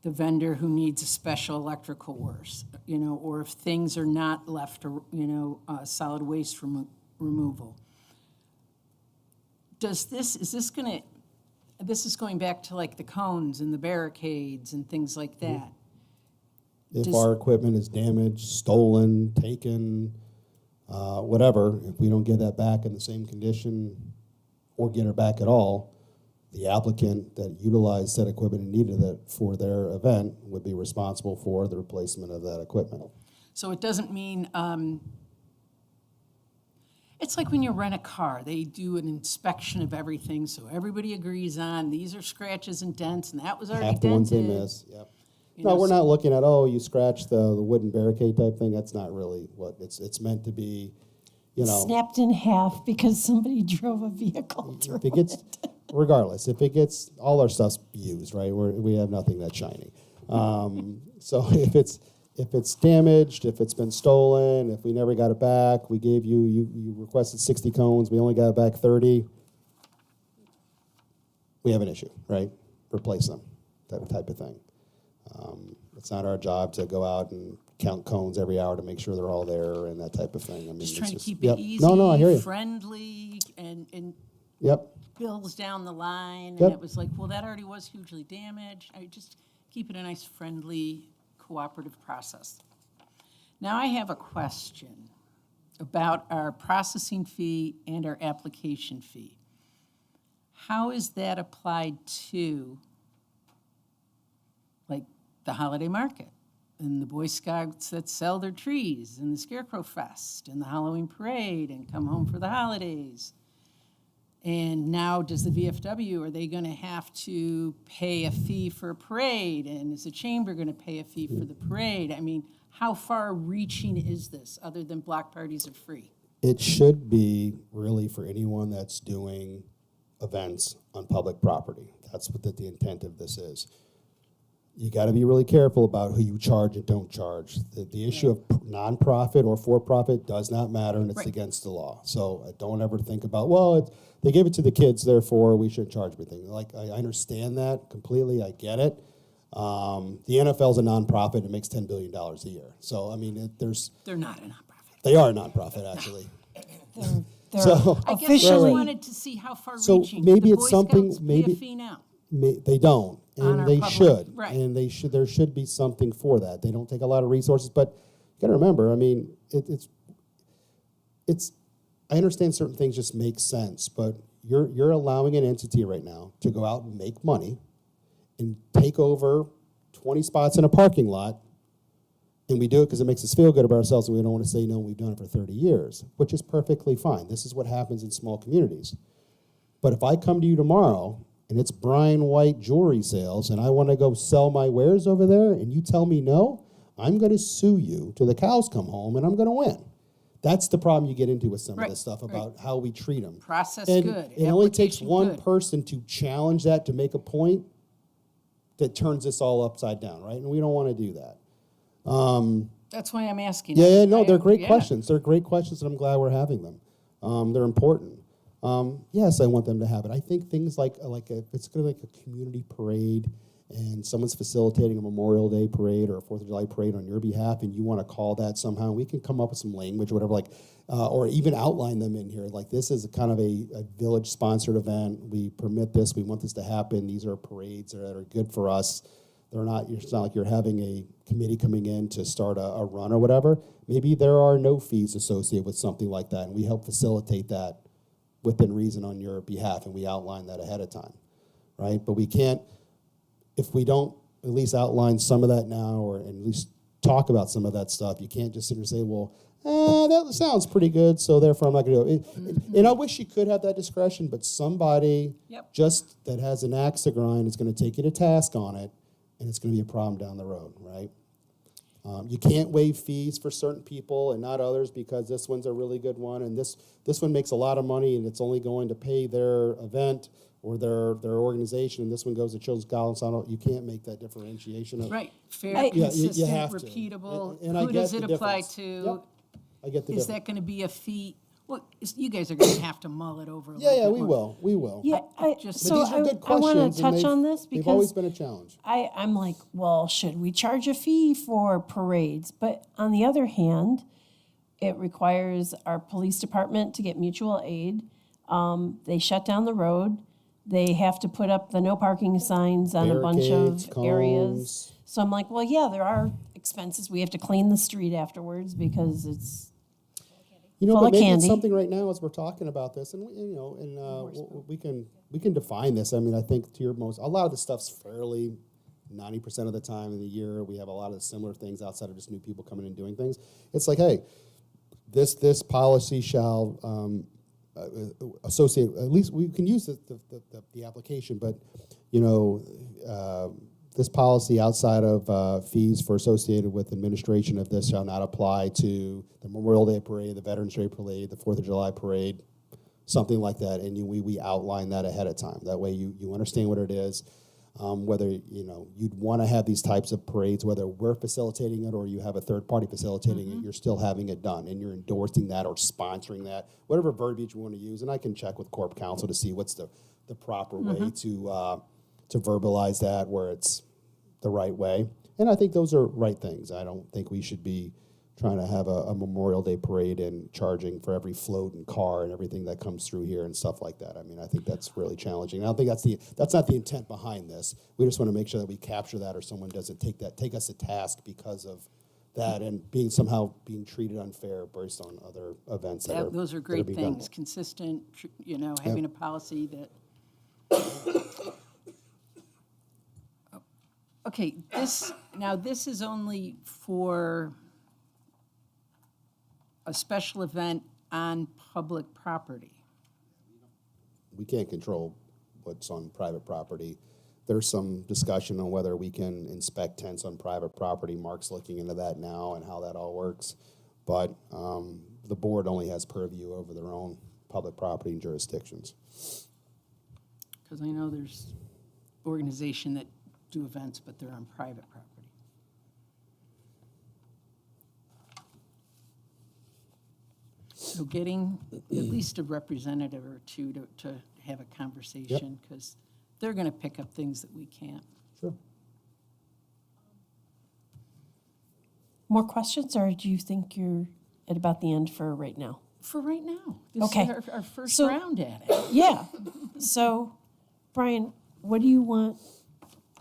the vendor who needs a special electrical works, or if things are not left, solid waste removal. is this going back to like the cones and the barricades and things like that? If Does- our equipment is damaged, stolen, taken, whatever, if we don't get that back in the same condition or get it back at all, the applicant that utilized said equipment and needed it for their event would be responsible for the replacement of that equipment. So it doesn't mean, it's like when you rent a car, they do an inspection of everything, so everybody agrees on, these are scratches and dents, and that was already Half the ones they dented. miss, yep. You No, know, we're so- not looking at, oh, you scratched the wooden barricade type thing. That's not really what, it's meant to be, you know. Snapped in half because somebody drove a vehicle through If it gets, it. regardless, if it gets, all our stuff's used, right? We have nothing that's shiny. So if it's damaged, if it's been stolen, if we never got it back, we gave you requested 60 cones, we only got back 30, we have an issue, right? Replace them, that type of thing. It's not our job to go out and count cones every hour to make sure they're all there and that type of thing. I mean, Just it's trying to keep yep. it easy, No, I hear you. friendly, and Yep. bills down the line, and Yep. it was like, well, that already was hugely damaged. I just keep it a nice, friendly, cooperative process. Now I have a question about our processing fee and our application fee. How is that applied to, like, the holiday market and the Boy Scouts that sell their trees and the Scarecrow Fest and the Halloween Parade and come home for the holidays? And now does the VFW, are they going to have to pay a fee for a parade? And is the chamber going to pay a fee for the parade? I mean, how far reaching is this other than block parties are free? It should be really for anyone that's doing events on public property. That's what the intent of this is. You got to be really careful about who you charge and don't charge. The issue of nonprofit or for-profit does not matter, and it's Right. against the law. So don't ever think about, well, they gave it to the kids, therefore we shouldn't charge anything. Like, I understand that completely. I get it. The NFL's a nonprofit. It makes $10 billion a year. So, I mean, They're not a nonprofit. they are a nonprofit, actually. They're So- I guess I officially, wanted to see how far So reaching. maybe The it's Boy something- Scouts pay maybe- a fee now. They don't, On and our they public- should. right. And there should be something for that. They don't take a lot of resources, but you got to remember, I mean, it's. I understand certain things just make sense, but you're allowing an entity right now to go out and make money and take over 20 spots in a parking lot, and we do it because it makes us feel good about ourselves, and we don't want to say no. We've done it for 30 years, which is perfectly fine. This is what happens in small communities. But if I come to you tomorrow and it's Brian White jewelry sales and I want to go sell my wares over there and you tell me no, I'm going to sue you till the cows come home and I'm going to win. That's the problem you get into with some of Right, this stuff right. about how we treat them. Process And good, it only takes application one good. person to challenge that to make a point that turns this all upside down, right? And we don't want to do that. That's why I'm asking. Yeah, no, they're great Yeah. questions. They're great questions, and I'm glad we're having them. They're important. Yes, I want them to have it. I think things like if it's going to like a community parade and someone's facilitating a Memorial Day parade or a 4th of July parade on your behalf and you want to call that somehow, we can come up with some language or whatever, or even outline them in here. Like, this is a kind of a village-sponsored event. We permit this. We want this to happen. These are parades that are good for us. They're not. It's not like you're having a committee coming in to start a run or whatever. Maybe there are no fees associated with something like that, and we help facilitate that within reason on your behalf, and we outline that ahead of time, right? But we can't, if we don't at least outline some of that now, or at least talk about some of that stuff, you can't just sit here and say, well, that sounds pretty good, so therefore I'm not going to do it. And I wish you could have that discretion, but somebody Yep. just that has an axe to grind is going to take you to task on it, and it's going to be a problem down the road, right? You can't waive fees for certain people and not others because this one's a really good one, and this one makes a lot of money, and it's only going to pay their event or their organization, and this one goes to Children's College. You can't make that differentiation. Right, fair, I- Yeah, you consistent, have to. repeatable. And I Who get does the it apply difference. to? Yep, I get the Is difference. that going to be a fee? Well, you guys are going to have to mull it over a Yeah, little yeah, bit we more. will, we will. yeah, just- so But these are good I want questions, to and touch on this they've always because been a challenge. I'm like, well, should we charge a fee for parades? But on the other hand, it requires our police department to get mutual aid. They shut down the road. They have to put up the no parking signs on a bunch Barricades, of areas. cones. So I'm like, well, yeah, there are expenses. We have to clean the street afterwards because it's You know, full but of maybe candy. it's something right now as we're talking about this, and we can define this. I mean, I think a lot of the stuff's fairly 90% of the time in the year we have a lot of similar things outside of just new people coming and doing things. It's like, hey, this policy shall associate. At least we can use the application, but this policy outside of fees for associated with administration of this shall not apply to the Memorial Day Parade, the Veterans Day Parade, the 4th of July Parade, something like that. And we outline that ahead of time. That way you understand what it is, whether you'd want to have these types of parades, whether we're facilitating it or you have a third party facilitating it, you're still having it done and you're endorsing that or sponsoring that, whatever verbiage you want to use. And I can check with Corp Counsel to see what's the proper way to verbalize that where it's the right way. And I think those are right things. I don't think we should be trying to have a Memorial Day parade and charging for every float and car and everything that comes through here and stuff like that. I mean, I think that's really challenging. I don't think that's not the intent behind this. We just want to make sure that we capture that or someone doesn't take us to task because of that and somehow being treated unfair based on other events Those are great things, consistent, having a policy that. Okay, this is only for a special event on public property. We can't control what's on private property. There's some discussion on whether we can inspect tents on private property. Mark's looking into that now and how that all works. But the board only has purview over their own public property and jurisdictions. Because I know there's organization that do events, but they're on private property. So getting at least a representative or two to have a conversation, because they're going to pick up things that we can't. Sure. More questions, or do you think you're at about the end for right now? For right now. This Okay. is our first So- round at it. Yeah. So, Brian, what do you want?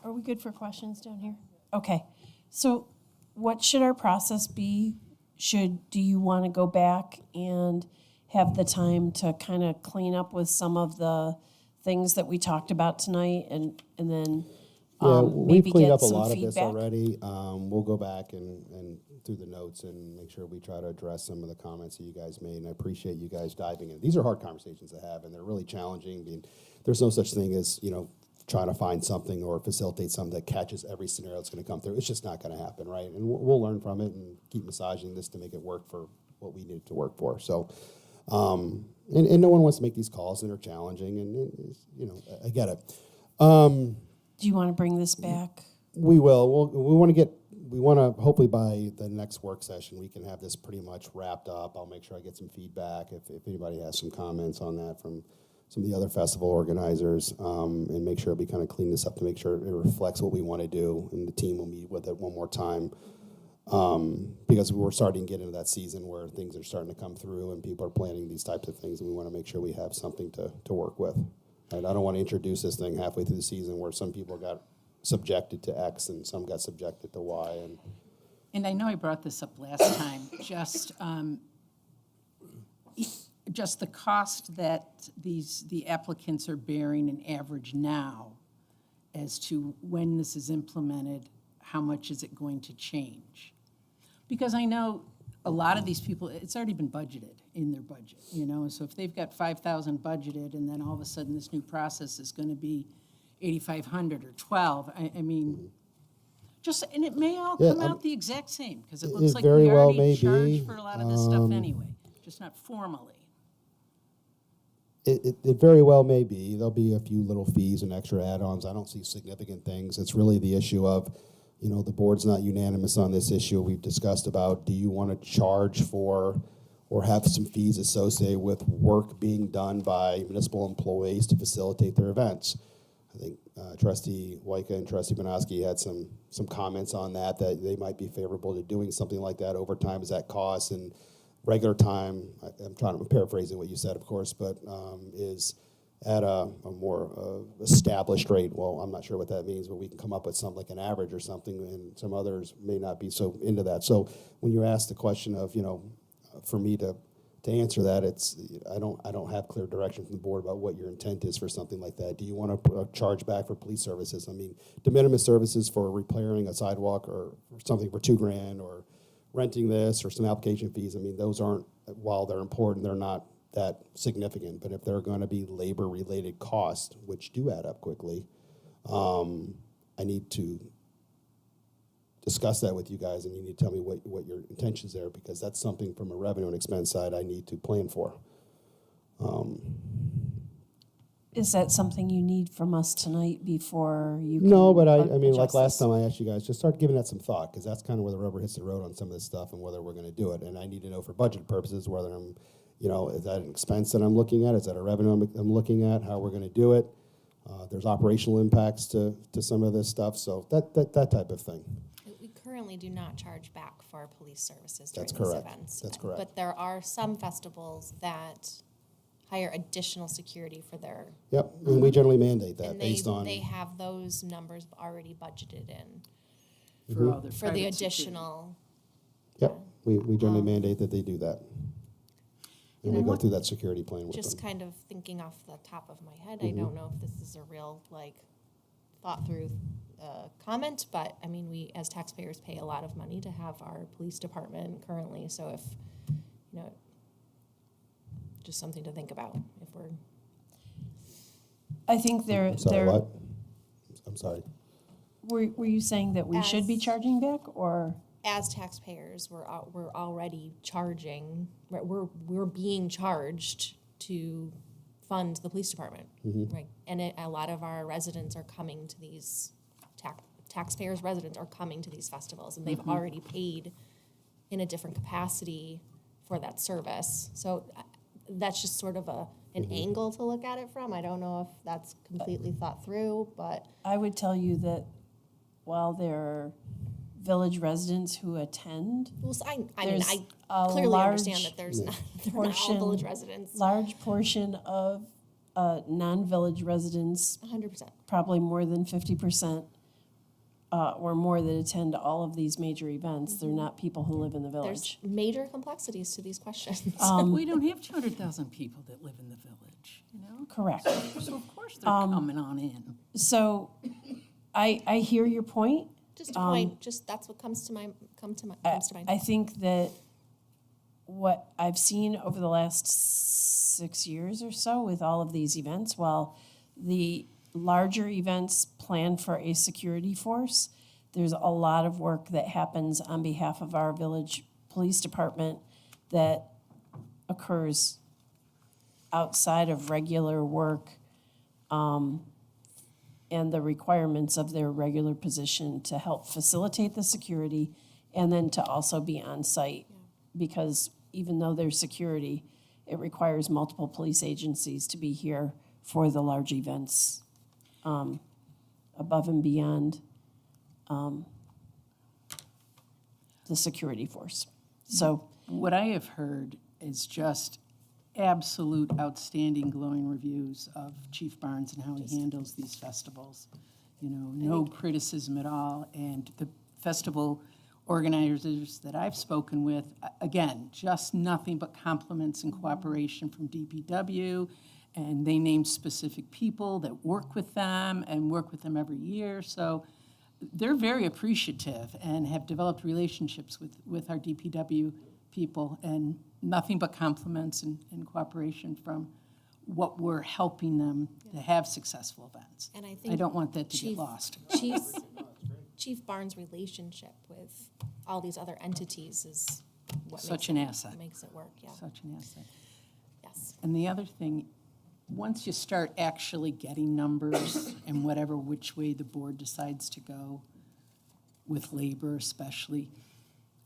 Are we good for questions down here? Okay. So, what should our process be? Do you want to go back and have the time to kind of clean up with some of the things that we talked about tonight, and then We've maybe cleaned get up a some lot of this feedback? already. We'll go back and through the notes and make sure we try to address some of the comments that you guys made, and I appreciate you guys diving in. These are hard conversations to have, and they're really challenging. I mean, there's no such thing as, trying to find something or facilitate something that catches every scenario that's going to come through. It's just not going to happen, right? And we'll learn from it and keep massaging this to make it work for what we need it to work for. So, and no one wants to make these calls, and they're challenging, and I get it. Do you want to bring this back? We will. We want to hopefully by the next work session we can have this pretty much wrapped up. I'll make sure I get some feedback if anybody has some comments on that from some of the other festival organizers, and make sure we kind of clean this up to make sure it reflects what we want to do, and the team will meet with it one more time, because we're starting to get into that season where things are starting to come through and people are planning these types of things, and we want to make sure we have something to work with. Right? I don't want to introduce this thing halfway through the season where some people got subjected to X and some got subjected to Y. And I know I brought this up last time, just the cost that the applicants are bearing an average now as to when this is implemented, how much is it going to change? Because I know a lot of these people, it's already been budgeted in their budget, so if they've got 5,000 budgeted and then all of a sudden this new process is going to be 8,500 or 12, I mean, and it may all come out the exact same, because it looks like very we well already may charge be. for a lot of this stuff anyway, just not formally. It very well may be. There'll be a few little fees and extra add-ons. I don't see significant things. It's really the issue of, the board's not unanimous on this issue. We've discussed about, do you want to charge for or have some fees associated with work being done by municipal employees to facilitate their events? I think Trustee Wyka and Trustee Banoski had some comments on that they might be favorable to doing something like that over time as that costs, and regular time, I'm paraphrasing what you said, of course, but is at a more established rate. Well, I'm not sure what that means, but we can come up with something like an average or something, and some others may not be so into that. So when you ask the question of, for me to answer that, I don't have clear direction from the board about what your intent is for something like that. Do you want to charge back for police services? I mean, de minimis services for repairing a sidewalk or something for $2,000, or renting this, or some application fees. I mean, those aren't, while they're important, they're not that significant. But if they're going to be labor-related costs, which do add up quickly, I need to discuss that with you guys, and you need to tell me what your intentions are, because that's something from a revenue and expense side I need to plan for. Is that something you need from us tonight before you can? No, but I mean, like adjust last this? time I asked you guys, just start giving that some thought, because that's kind of where the rubber hits the road on some of this stuff and whether we're going to do it. And I need to know for budget purposes whether I'm, is that an expense that I'm looking at? Is that a revenue I'm looking at? How we're going to do it? There's operational impacts to some of this stuff, so that type of thing. We currently do not charge back for police services during That's these correct. events. That's correct. But there are some festivals that hire additional security for their, Yep, and we generally mandate that and based on. they have those numbers already budgeted in For all their for the private security. additional. Yep, we generally mandate that they do that. And we go through that security plan with Just them. kind of thinking off the top of my head, I don't know if this is a real, thought through comment, but I mean, we as taxpayers pay a lot of money to have our police department currently, so if, just something to think about if we're. I think Sorry, what? I'm sorry. Were you saying that we should be As- charging back, or? As taxpayers, we're already charging. We're being charged to fund the police department, right? And a lot of our residents are coming to these taxpayers' residents are coming to these festivals, and they've already paid in a different capacity for that service. So that's just sort of an angle to look at it from. I don't know if that's completely thought through, but I would tell you that while there are village residents who attend, well, so I mean, There's I a clearly understand large that they're not all portion- village residents. large portion of non-village residents, 100%. probably more than 50%, or more, that attend all of these major events. They're not people who live in the There's village. major complexities to these questions. We don't have 200,000 people that live in the village, Correct. So of course they're coming on in. So I hear your point. Just a point, just that's what comes to mind. I think that what I've seen over the last 6 years or so with all of these events, while the larger events plan for a security force, there's a lot of work that happens on behalf of our village police department that occurs outside of regular work, and the requirements of their regular position to help facilitate the security, and then to also be on site. Because even though there's security, it requires multiple police agencies to be here for the large events, above and beyond the security force. So What I have heard is just absolute outstanding glowing reviews of Chief Barnes and how he handles these festivals. No criticism at all. And the festival organizers that I've spoken with, again, just nothing but compliments and cooperation from DPW. And they name specific people that work with them and work with them every year. So they're very appreciative and have developed relationships with our DPW people, and nothing but compliments and cooperation from what we're helping them to have successful events. And I think I don't want that to get lost. Chief Barnes' relationship with all these other entities is what Such makes an it, asset. makes it work. Yeah. Such an asset. Yes. And the other thing, once you start actually getting numbers and whatever which way the board decides to go, with labor especially,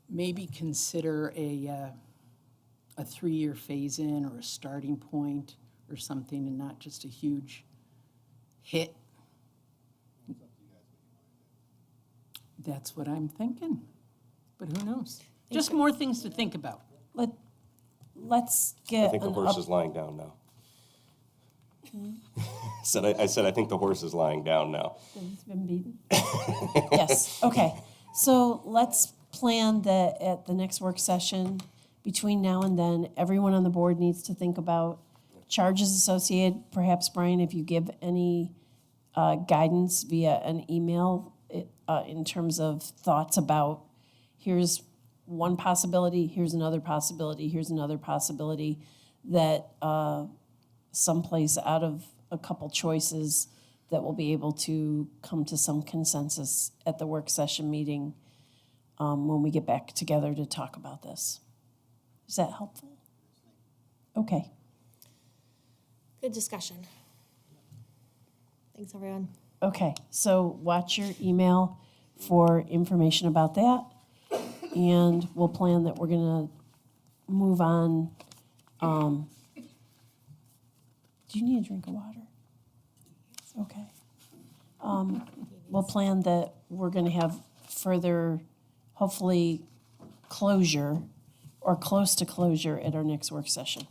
maybe consider a 3-year phase-in or a starting point or something, and not just a huge hit. That's what I'm thinking, but who knows? Just more things to think about. let's I get think the an horse up. is lying down now. I said I think the horse is lying down now. It's been beaten? Yes, okay. So let's plan that at the next work session, between now and then, everyone on the board needs to think about charges associated. Perhaps, Brian, if you give any guidance via an email in terms of thoughts about, here's one possibility, here's another possibility, here's another possibility, that someplace out of a couple choices that we'll be able to come to some consensus at the work session meeting when we get back together to talk about this. Is that helpful? Okay. Good discussion. Thanks, everyone. Okay, so watch your email for information about that. And we'll plan that we're gonna move on. Do you need a drink of water? Okay. We'll plan that we're gonna have further, hopefully, closure or close to closure at our next work session.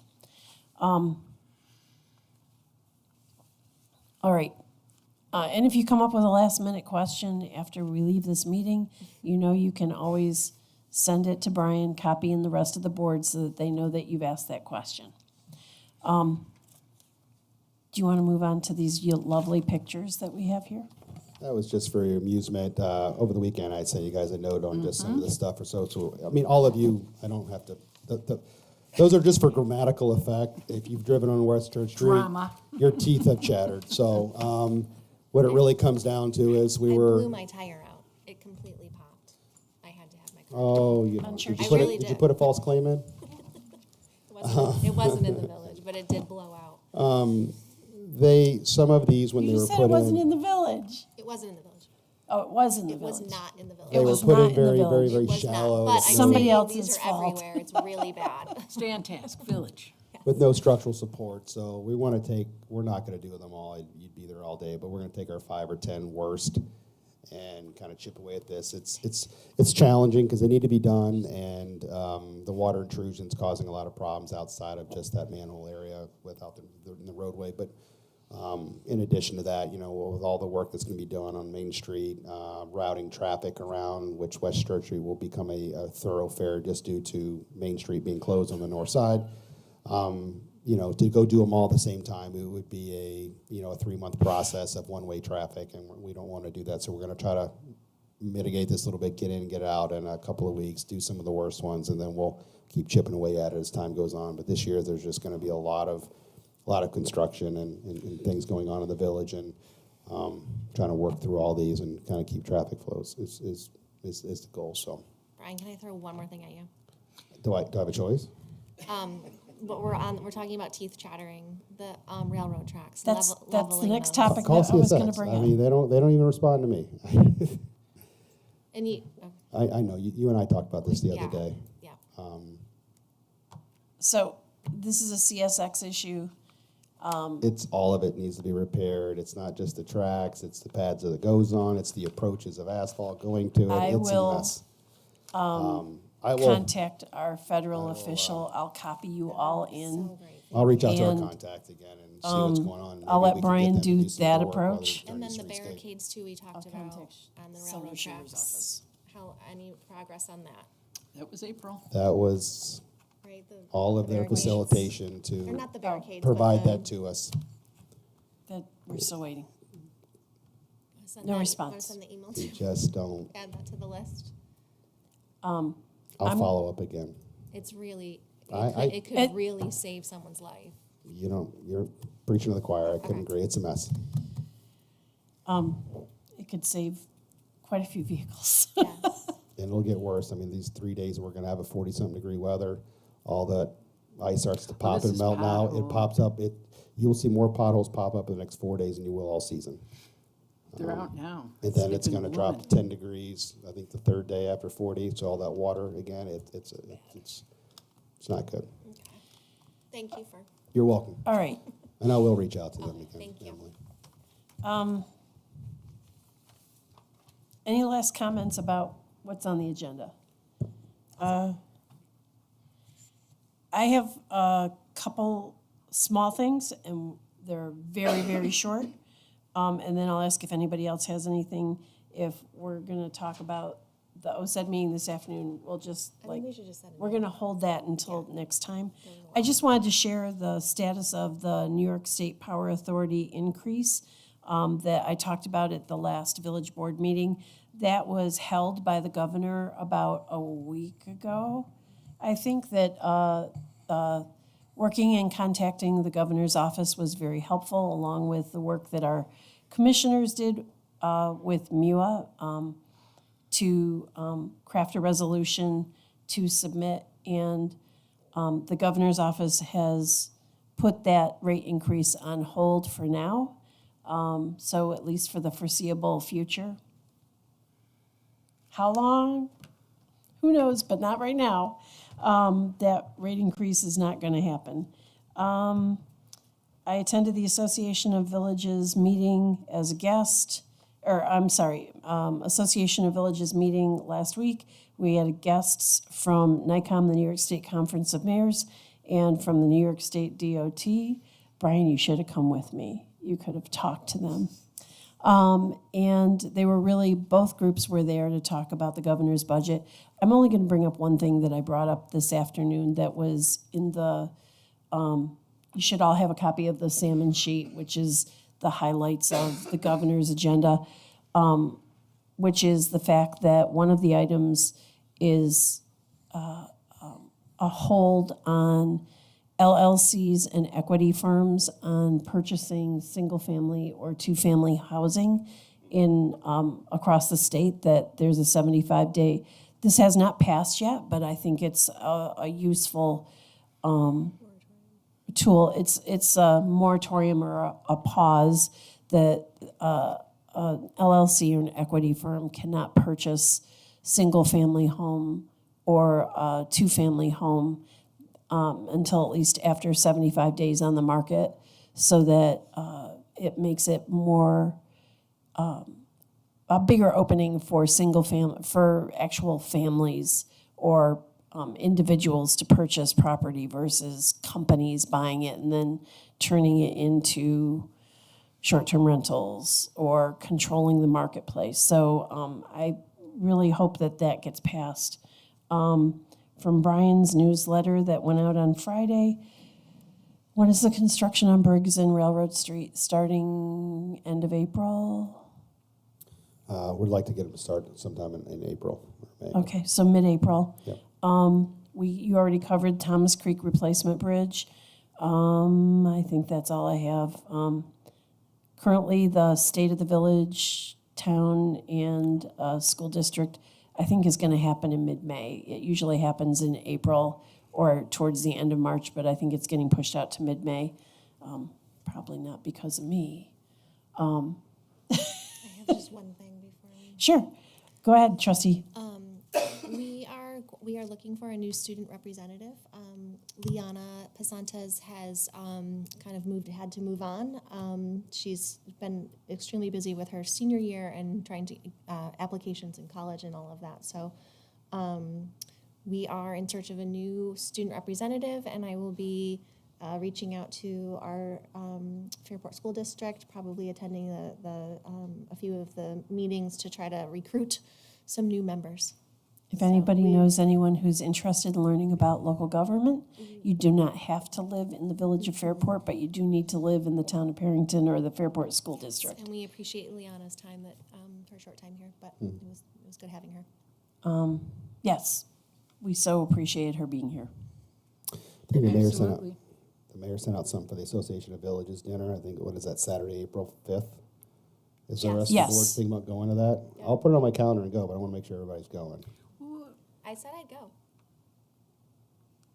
All right. And if you come up with a last-minute question after we leave this meeting, you know you can always send it to Brian, copy in the rest of the board so that they know that you've asked that question. Do you want to move on to these lovely pictures that we have here? That was just for your amusement. Over the weekend, I'd send you guys a note on just some of the stuff or so. So, I mean, all of you, I don't have to, those are just for grammatical effect. If you've driven on West Church Street, Drama. your teeth have chattered. So, what it really comes down to is I blew were, my tire out. It completely popped. I had to have my car. oh, you know, Church did you I put really it, did you did. put a false claim in? It wasn't in the village, but it did blow out. Some of these, when You they were just said put it wasn't in, in the village. It wasn't in the village. Oh, it was in the It village. was not in the village. they It were was put not in in the very, very, village. very It was shallow. not. But with Somebody no- else's these are fault. everywhere. It's really bad. Stantask Village. with no structural support. So we want to take, we're not going to do them all. You'd be there all day, but we're going to take our 5 or 10 worst and kind of chip away at this. It's challenging because they need to be done, and the water intrusion's causing a lot of problems outside of just that manhole area without in the roadway. But in addition to that, you know, with all the work that's going to be done on Main Street, routing traffic around, which West Church Street will become a thoroughfare just due to Main Street being closed on the north side. You know, to go do them all at the same time, it would be a 3-month process of one-way traffic, and we don't want to do that. So we're going to try to mitigate this a little bit, get in and get out in a couple of weeks, do some of the worst ones, and then we'll keep chipping away at it as time goes on. But this year, there's just going to be a lot of construction and things going on in the village, and trying to work through all these and kind of keep traffic flows is the goal. So, Brian, can I throw one more thing at you? do I have a choice? But we're talking about teeth chattering, the railroad tracks. That's the leveling next those. topic Call that I was going to CSX. bring I up. mean, they don't even respond to me. And you, I know you and I talked about this the yeah, other day. yeah. So this is a CSX issue. It's all of it needs to be repaired. It's not just the tracks, it's the pads that it goes on, it's the approaches of asphalt going to it. I It's will, a mess. I will. Contact our federal official. I'll copy you all in. So great. I'll reach out to our and, contact again and see what's going on. I'll Maybe let we can get Brian them to do some that more work while they're approach. doing And then the streetscape. barricades too we talked about contact on the Senator railroad Schumer's tracks. office. How, any progress on that, That was April. That was right? The, all of the their barricades. facilitation Or to not the barricades, provide but the, that to us. That we're still waiting. send No that- response. wanna send the email We to, just don't. add that to the list. I'll I'm- follow up again. It's really, It it could really save someone's life. You're preaching to the choir. I couldn't Okay. agree. It's a mess. It could save quite a few vehicles. Yes. And it'll get worse. I mean, these 3 days we're going to have a 40-something degree weather. All that ice starts to pop this and is melt now. It pothole. pops up. You'll see more potholes pop up in the next 4 days than you will all season. They're out now. And then it's been going to drop blooming. to 10 degrees. I think the third day after 40. So all that water again. It's not good. Okay. Thank you for, You're welcome. All right. And I will reach out to them Okay, again. thank you. Emily. Any last comments about what's on the agenda? I have a couple small things, and they're very, very short. And then I'll ask if anybody else has anything. If we're gonna talk about the OSED meeting this afternoon, we'll just we should just send it we're gonna hold that until next time. I just wanted to share the status of the New York State Power Authority increase that I talked about at the last village board meeting. That was held by the governor about a week ago. I think that working and contacting the governor's office was very helpful, along with the work that our commissioners did with MUA to craft a resolution to submit. And the governor's office has put that rate increase on hold for now, so at least for the foreseeable future. How long? Who knows, but not right now. That rate increase is not going to happen. I attended the Association of Villages meeting as a guest, Association of Villages meeting last week. We had guests from NICOM, the New York State Conference of Mayors, and from the New York State DOT. Brian, you should have come with me. You could have talked to them. And they were really, both groups were there to talk about the governor's budget. I'm only going to bring up one thing that I brought up this afternoon that was in the, you should all have a copy of the salmon sheet, which is the highlights of the governor's agenda, which is the fact that one of the items is a hold on LLCs and equity firms on purchasing single-family or two-family housing in across the state, that there's a 75-day. This has not passed yet, but I think it's a useful tool. It's a moratorium or a pause that an LLC or an equity firm cannot purchase single-family home or a two-family home until at least after 75 days on the market, so that it makes it more a bigger opening for for actual families or individuals to purchase property versus companies buying it and then turning it into short-term rentals or controlling the marketplace. So I really hope that that gets passed. From Brian's newsletter that went out on Friday, when is the construction on Briggs and Railroad Street starting end of April? We'd like to get them to start sometime in April or May. Okay, so mid-April. Yep. You already covered Thomas Creek Replacement Bridge. I think that's all I have. Currently, the state of the village, town, and school district, I think, is going to happen in mid-May. It usually happens in April or towards the end of March, but I think it's getting pushed out to mid-May. Probably not because of me. I have just one thing before we. Sure. Go ahead, trustee. We are looking for a new student representative. Liana Pasantes has kind of had to move on. She's been extremely busy with her senior year and trying to applications in college and all of that. So we are in search of a new student representative, and I will be reaching out to our Fairport School District, probably attending a few of the meetings to try to recruit some new members. If anybody knows anyone who's interested in learning about local government, you do not have to live in the village of Fairport, but you do need to live in the town of Perrington or the Fairport School District. And we appreciate Liana's time, her short time here, but it was good having her. Yes, we so appreciate her being here. I think the Absolutely. mayor sent out something for the Association of Villages dinner. I think, what is that, Saturday, April 5th? Is the rest of the board Yes. thinking about going to that? I'll put it on my calendar and go, but I want to make sure everybody's going. I said I'd go.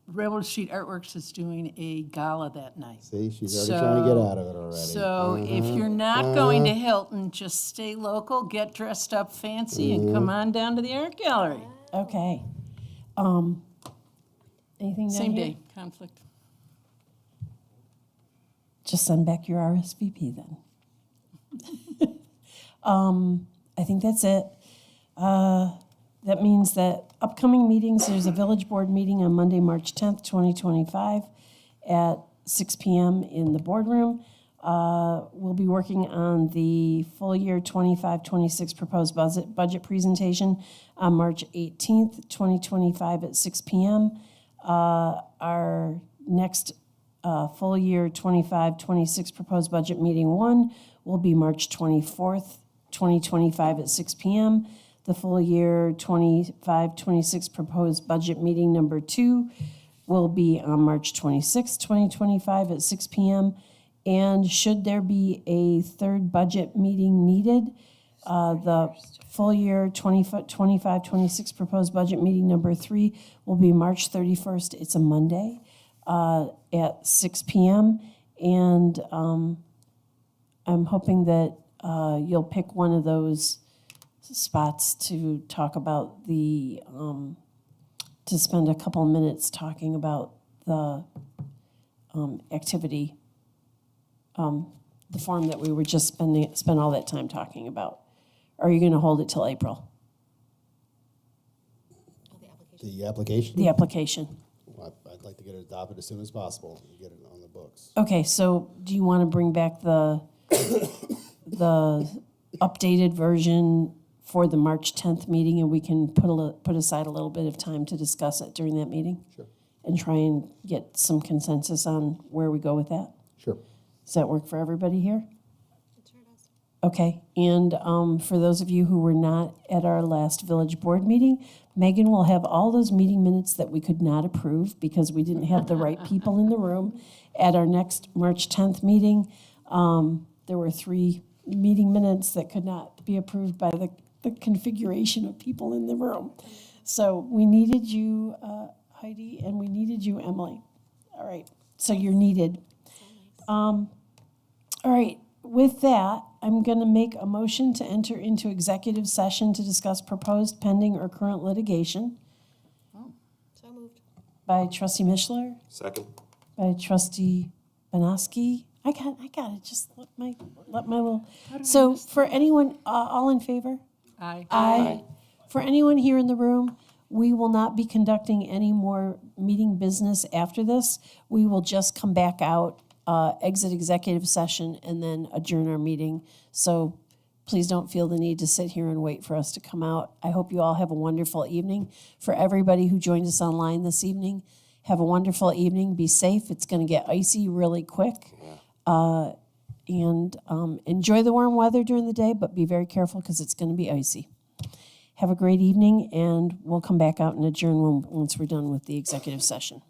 Railroad Street Artworks is doing a gala that night. See, she's already trying to get out of it already. So if you're not going to Hilton, just stay local, get dressed up fancy, and come on down to the art gallery. Okay. Anything down Same here? day, conflict. Just send back your RSVP then. I think that's it. That means that upcoming meetings, there's a village board meeting on Monday, March 10th, 2025 at 6 PM in the boardroom. We'll be working on the full year 25-26 proposed budget presentation on March 18th, 2025 at 6 PM. Our next full year 25-26 proposed budget meeting one will be March 24th, 2025 at 6 PM. The full year 25-26 proposed budget meeting number two will be on March 26th, 2025 at 6 PM. And should there be a third budget meeting needed, the full year 25-26 proposed budget meeting number three will be March 31st. It's a Monday at 6 PM. And I'm hoping that you'll pick one of those spots to talk about to spend a couple minutes talking about the activity, the form that we were just spend all that time talking about. Or are you going to hold it till April? The application? The application. Well, I'd like to get it adopted as soon as possible and get it on the books. Okay, so do you want to bring back the updated version for the March 10th meeting, and we can put aside a little bit of time to discuss it during that meeting? Sure. And try and get some consensus on where we go with that? Sure. Does that work for everybody here? Okay, and for those of you who were not at our last village board meeting, Megan will have all those meeting minutes that we could not approve because we didn't have the right people in the room. At our next March 10th meeting, there were 3 meeting minutes that could not be approved by the configuration of people in the room. So we needed you, Heidi, and we needed you, Emily. All right, so you're needed. All right, with that, I'm going to make a motion to enter into executive session to discuss proposed pending or current litigation So moved. by trustee Mishler, Second? by trustee Banoski. I got it, just let my little, so for anyone, all in favor? Aye. Aye. For anyone here in the room, we will not be conducting any more meeting business after this. We will just come back out, exit executive session, and then adjourn our meeting. So please don't feel the need to sit here and wait for us to come out. I hope you all have a wonderful evening. For everybody who joined us online this evening, have a wonderful evening. Be safe. It's going to get icy really quick. And enjoy the warm weather during the day, but be very careful because it's going to be icy. Have a great evening, and we'll come back out and adjourn once we're done with the executive session.